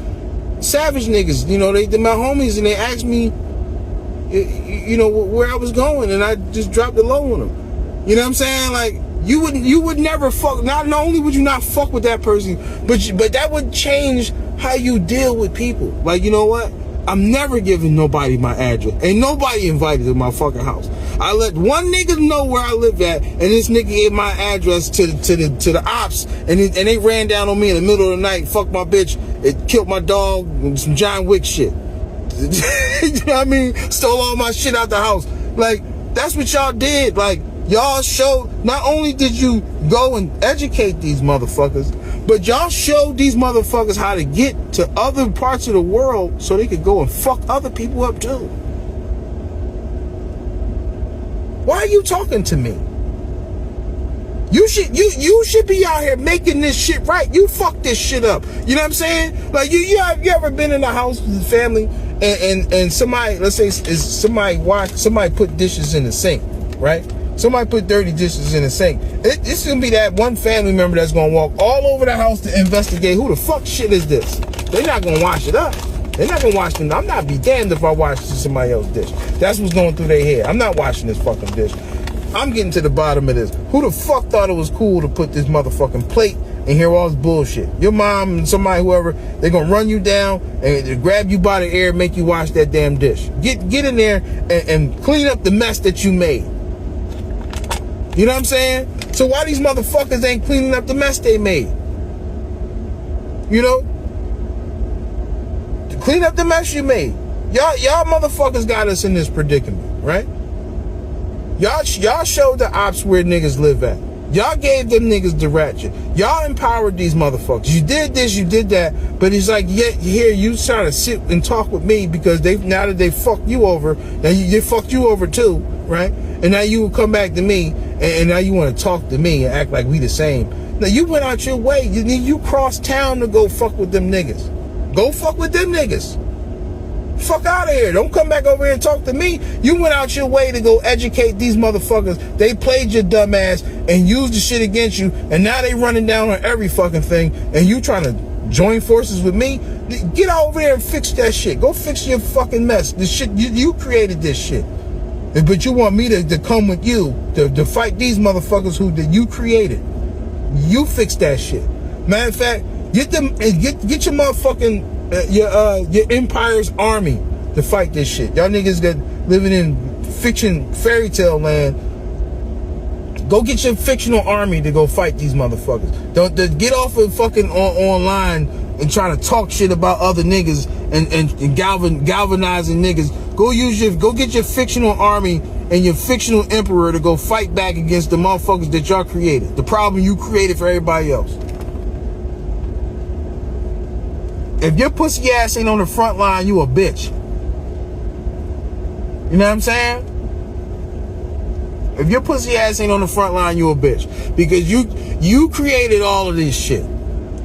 Speaker 1: savage niggas. You know, they my homies, and they asked me, you know, where I was going, and I just dropped the low on them. You know what I'm saying? Like, you would never fuck. Not only would you not fuck with that person, but that would change how you deal with people. Like, you know what? I'm never giving nobody my address. Ain't nobody invited to my fucking house. I let one nigga know where I live at, and this nigga gave my address to the ops, and they ran down on me in the middle of the night, fucked my bitch, it killed my dog, and some John Wick shit. You know what I mean? Stole all my shit out the house. Like, that's what y'all did. Like, y'all showed, not only did you go and educate these motherfuckers, but y'all showed these motherfuckers how to get to other parts of the world so they could go and fuck other people up too. Why are you talking to me? You should be out here making this shit right. You fucked this shit up. You know what I'm saying? Like, you ever been in a house with a family and somebody, let's say somebody put dishes in the sink, right? Somebody put dirty dishes in the sink. It's gonna be that one family member that's gonna walk all over the house to investigate who the fuck shit is this. They're not gonna wash it up. They're not gonna wash them. I'm not be damned if I wash somebody else's dish. That's what's going through their head. I'm not washing this fucking dish. I'm getting to the bottom of this. Who the fuck thought it was cool to put this motherfucking plate and hear all this bullshit? Your mom and somebody, whoever, they're gonna run you down and grab you by the ear and make you wash that damn dish. Get in there and clean up the mess that you made. You know what I'm saying? So why these motherfuckers ain't cleaning up the mess they made? You know? Clean up the mess you made. Y'all motherfuckers got us in this predicament, right? Y'all showed the ops where niggas live at. Y'all gave them niggas the ratchet. Y'all empowered these motherfuckers. You did this, you did that, but it's like, yet here you trying to sit and talk with me because now that they fucked you over, now they fucked you over too, right? And now you will come back to me, and now you want to talk to me and act like we the same. Now you went out your way. You crossed town to go fuck with them niggas. Go fuck with them niggas. Fuck out of here. Don't come back over here and talk to me. You went out your way to go educate these motherfuckers. They played your dumb ass and used the shit against you, and now they running down on every fucking thing, and you trying to join forces with me? Get over there and fix that shit. Go fix your fucking mess. This shit, you created this shit. But you want me to come with you to fight these motherfuckers that you created. You fix that shit. Matter of fact, get your motherfucking your empire's army to fight this shit. Y'all niggas that living in fiction fairy tale land. Go get your fictional army to go fight these motherfuckers. Don't get off of fucking online and trying to talk shit about other niggas and galvanizing niggas. Go get your fictional army and your fictional emperor to go fight back against the motherfuckers that y'all created. The problem you created for everybody else. If your pussy ass ain't on the front line, you a bitch. You know what I'm saying? If your pussy ass ain't on the front line, you a bitch. Because you created all of this shit.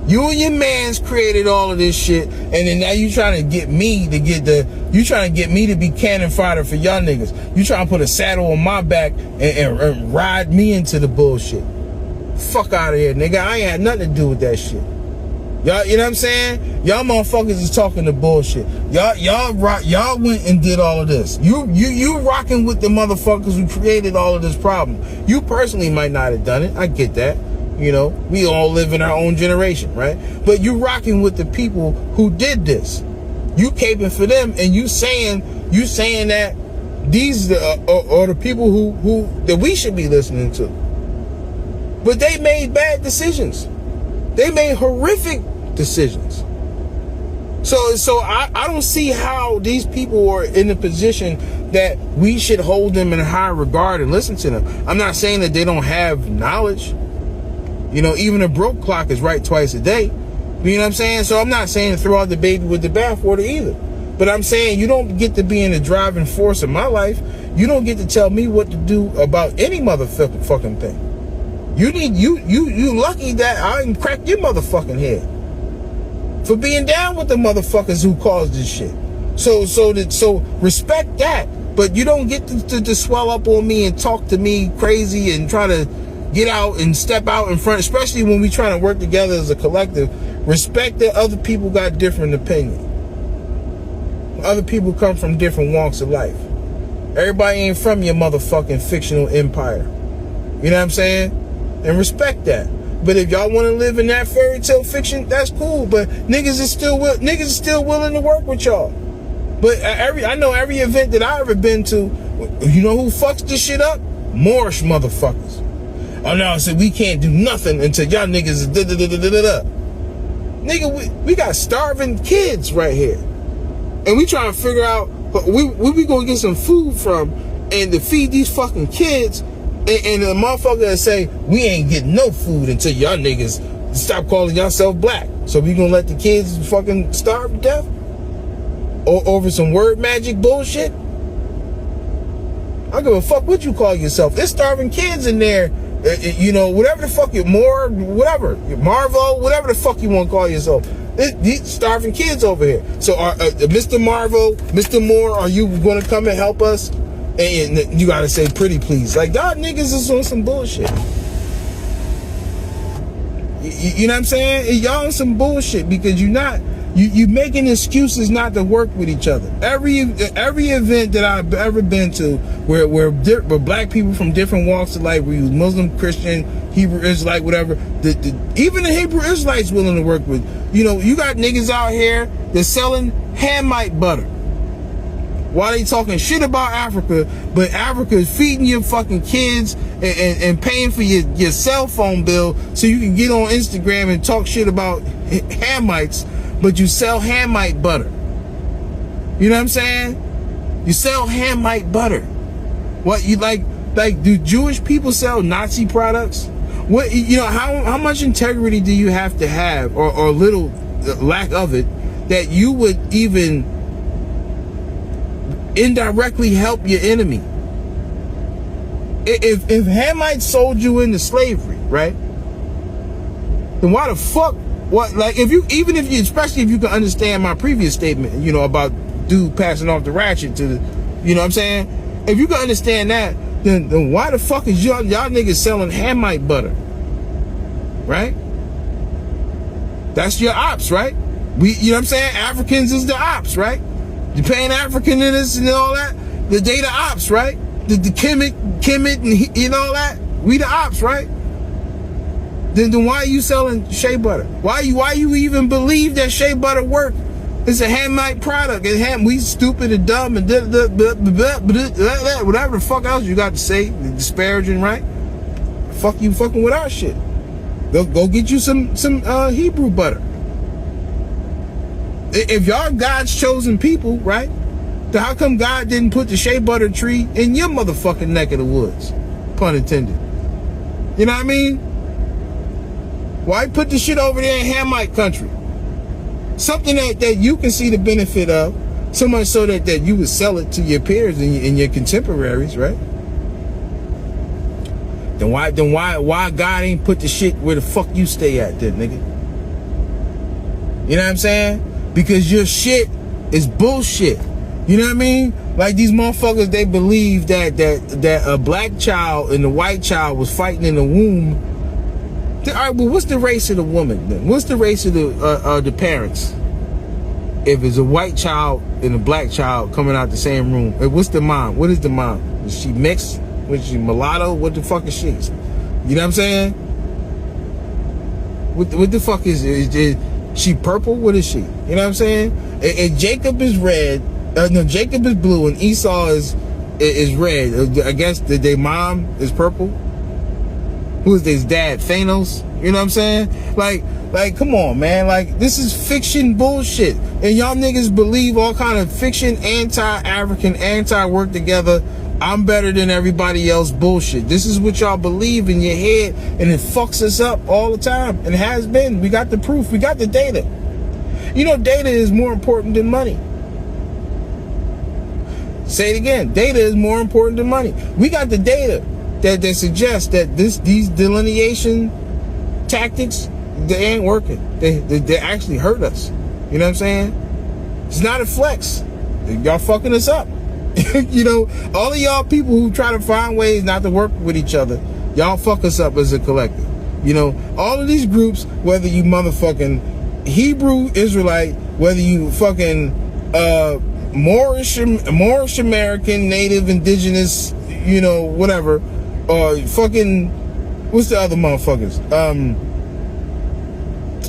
Speaker 1: You and your mans created all of this shit, and then now you trying to get me to be cannon fodder for y'all niggas. You trying to put a saddle on my back and ride me into the bullshit. Fuck out of here, nigga. I ain't had nothing to do with that shit. Y'all, you know what I'm saying? Y'all motherfuckers is talking the bullshit. Y'all went and did all of this. You rocking with the motherfuckers who created all of this problem. You personally might not have done it. I get that. You know, we all live in our own generation, right? But you rocking with the people who did this. You caping for them, and you saying that these are the people who that we should be listening to. But they made bad decisions. They made horrific decisions. So I don't see how these people are in a position that we should hold them in high regard and listen to them. I'm not saying that they don't have knowledge. You know, even a broke clock is right twice a day. You know what I'm saying? So I'm not saying throw out the baby with the bathwater either. But I'm saying you don't get to be in the driving force of my life. You don't get to tell me what to do about any motherfucking thing. You lucky that I didn't crack your motherfucking head for being down with the motherfuckers who caused this shit. So respect that. But you don't get to swell up on me and talk to me crazy and try to get out and step out in front, especially when we trying to work together as a collective. Respect that other people got different opinions. Other people come from different walks of life. Everybody ain't from your motherfucking fictional empire. You know what I'm saying? And respect that. But if y'all want to live in that fairy tale fiction, that's cool. But niggas is still willing to work with y'all. But I know every event that I ever been to, you know who fucks this shit up? Moorish motherfuckers. Oh no, I said we can't do nothing until y'all niggas is da-da-da-da-da-da. Nigga, we got starving kids right here. And we trying to figure out where we gonna get some food from and to feed these fucking kids. And the motherfucker that say, we ain't getting no food until y'all niggas stop calling yourself black. So we gonna let the kids fucking starve to death? Or over some word magic bullshit? I don't give a fuck what you call yourself. There's starving kids in there. You know, whatever the fuck you, Muur, whatever, Marvel, whatever the fuck you want to call yourself. These starving kids over here. So, Mr. Marvel, Mr. Muur, are you going to come and help us? And you got to say pretty please. Like, y'all niggas is on some bullshit. You know what I'm saying? Y'all on some bullshit because you making excuses not to work with each other. Every event that I've ever been to where black people from different walks of life, we use Muslim, Christian, Hebrew Israelite, whatever, even the Hebrew Israelites willing to work with. You know, you got niggas out here that's selling Hamite butter. Why they talking shit about Africa, but Africa is feeding your fucking kids and paying for your cell phone bill so you can get on Instagram and talk shit about Hamites, but you sell Hamite butter. You know what I'm saying? You sell Hamite butter. What, you like do Jewish people sell Nazi products? What, you know, how much integrity do you have to have, or little lack of it, that you would even indirectly help your enemy? If Hamites sold you into slavery, right? Then why the fuck? What, like, especially if you can understand my previous statement, you know, about dude passing off the ratchet to the, you know what I'm saying? If you can understand that, then why the fuck is y'all niggas selling Hamite butter? Right? That's your ops, right? You know what I'm saying? Africans is the ops, right? You paying African in this and all that? The data ops, right? The Kemet and you know all that? We the ops, right? then why are you selling shea butter? Why you even believe that shea butter work? It's a hand-made product. And we stupid and dumb and whatever the fuck else you got to say, disparaging, right? Fuck you fucking with our shit. Go get you some Hebrew butter. If y'all God's chosen people, right? Then how come God didn't put the shea butter tree in your motherfucking neck of the woods? Pun intended. You know what I mean? Why put the shit over there in Hamite country? Something that you can see the benefit of, so much so that you would sell it to your peers and your contemporaries, right? Then why God ain't put the shit where the fuck you stay at then, nigga? You know what I'm saying? Because your shit is bullshit. You know what I mean? Like these motherfuckers, they believe that a black child and a white child was fighting in the womb. All right, well, what's the race of the woman then? What's the race of the parents? If it's a white child and a black child coming out the same room, what's the mom? What is the mom? Is she mixed? Was she mulatto? What the fuck is she? You know what I'm saying? What the fuck is she purple? What is she? You know what I'm saying? And Jacob is red. No, Jacob is blue and Esau is red. I guess their mom is purple. Who is this dad? Thanos? You know what I'm saying? Like, come on, man. Like, this is fiction bullshit. And y'all niggas believe all kind of fiction, anti-African, anti-work together, I'm better than everybody else bullshit. This is what y'all believe in your head, and it fucks us up all the time. And it has been. We got the proof. We got the data. You know, data is more important than money. Say it again. Data is more important than money. We got the data that suggests that these delineation tactics, they ain't working. They actually hurt us. You know what I'm saying? It's not a flex. Y'all fucking us up. You know, all of y'all people who try to find ways not to work with each other, y'all fuck us up as a collective. You know, all of these groups, whether you motherfucking Hebrew Israelite, whether you fucking Moorish American, Native, Indigenous, you know, whatever, or fucking, what's the other motherfuckers?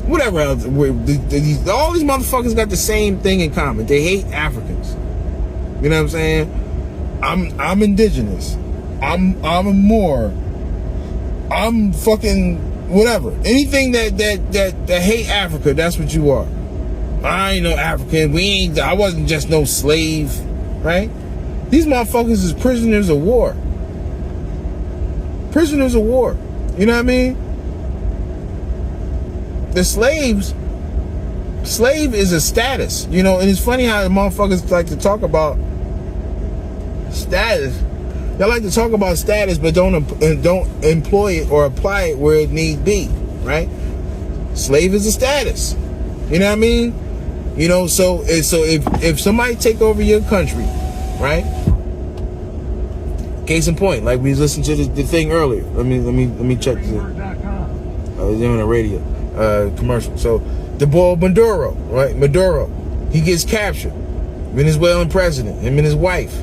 Speaker 1: Whatever else. All these motherfuckers got the same thing in common. They hate Africans. You know what I'm saying? I'm indigenous. I'm a Moor. I'm fucking whatever. Anything that hate Africa, that's what you are. I ain't no African. I wasn't just no slave, right? These motherfuckers is prisoners of war. Prisoners of war. You know what I mean? The slave is a status, you know, and it's funny how the motherfuckers like to talk about status. They like to talk about status, but don't employ it or apply it where it need be, right? Slave is a status. You know what I mean? You know, so if somebody take over your country, right? Case in point, like we was listening to the thing earlier. Let me check this. I was doing a radio commercial. So the boy Maduro, right? Maduro, he gets captured. Venezuelan president, him and his wife.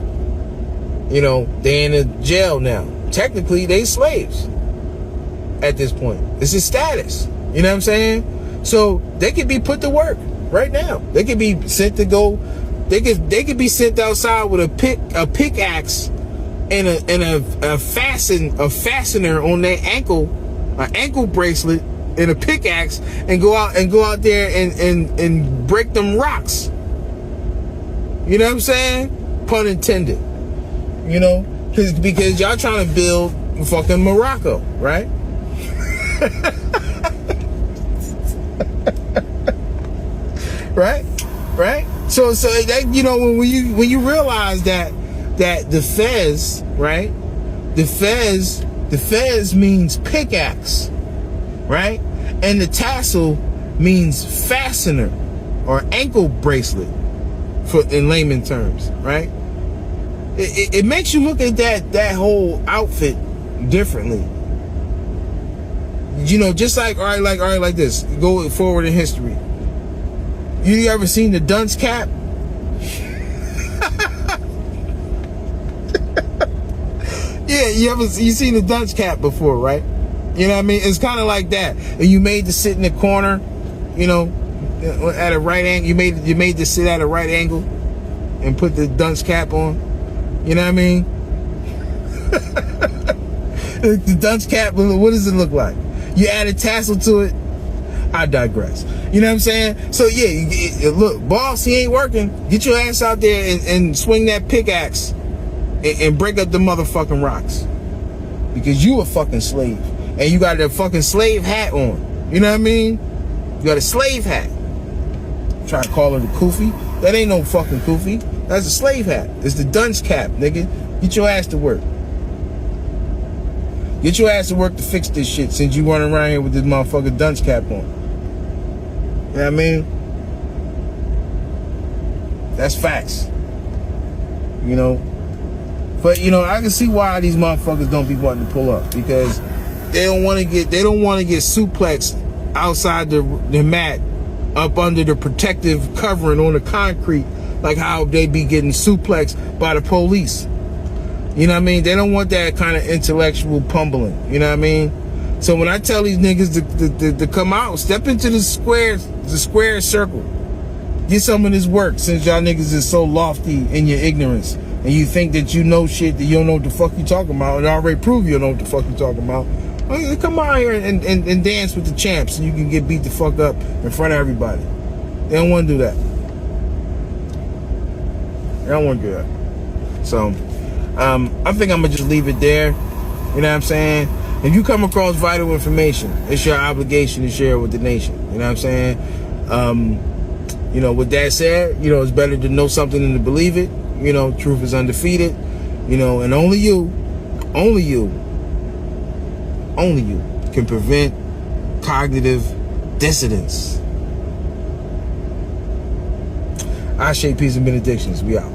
Speaker 1: You know, they in a jail now. Technically, they slaves at this point. It's a status. You know what I'm saying? So they could be put to work right now. They could be sent to go. They could be sent outside with a pickaxe and a fastener on their ankle, an ankle bracelet and a pickaxe, and go out there and break them rocks. You know what I'm saying? Pun intended. You know, because y'all trying to build fucking Morocco, right? right. So that, you know, when you realize that the fez, right? The fez means pickaxe, right? And the tassel means fastener or ankle bracelet, in layman terms, right? It makes you look at that whole outfit differently. You know, just like like this. Go forward in history. You ever seen the dunce cap? Yeah, you seen the dunce cap before, right? You know what I mean? It's kind of like that. And you made to sit in the corner, you know, at a right angle. You made to sit at a right angle and put the dunce cap on. You know what I mean? The dunce cap, what does it look like? You added tassel to it. I digress. You know what I'm saying? So yeah, look, boss, he ain't working. Get your ass out there and swing that pickaxe and break up the motherfucking rocks. Because you a fucking slave. And you got that fucking slave hat on. You know what I mean? You got a slave hat. Try to call it a kufi. That ain't no fucking kufi. That's a slave hat. It's the dunce cap, nigga. Get your ass to work. Get your ass to work to fix this shit since you running around here with this motherfucking dunce cap on. You know what I mean? That's facts. You know? But, you know, I can see why these motherfuckers don't be wanting to pull up. Because they don't want to get suplexed outside the mat up under the protective covering on the concrete, like how they be getting suplexed by the police. You know what I mean? They don't want that kind of intellectual pummeling. You know what I mean? So when I tell these niggas to come out, step into the square circle, get some of this work, since y'all niggas is so lofty in your ignorance and you think that you know shit that you don't know what the fuck you talking about, and already prove you don't know what the fuck you talking about. Well, come out here and dance with the champs so you can get beat the fuck up in front of everybody. They don't want to do that. They don't want to do that. So, I think I'm going to just leave it there. You know what I'm saying? If you come across vital information, it's your obligation to share it with the nation. You know what I'm saying? You know, with that said, you know, it's better to know something than to believe it. You know, truth is undefeated. You know, and only you can prevent cognitive dissonance. I shake peace and benedictions. We out.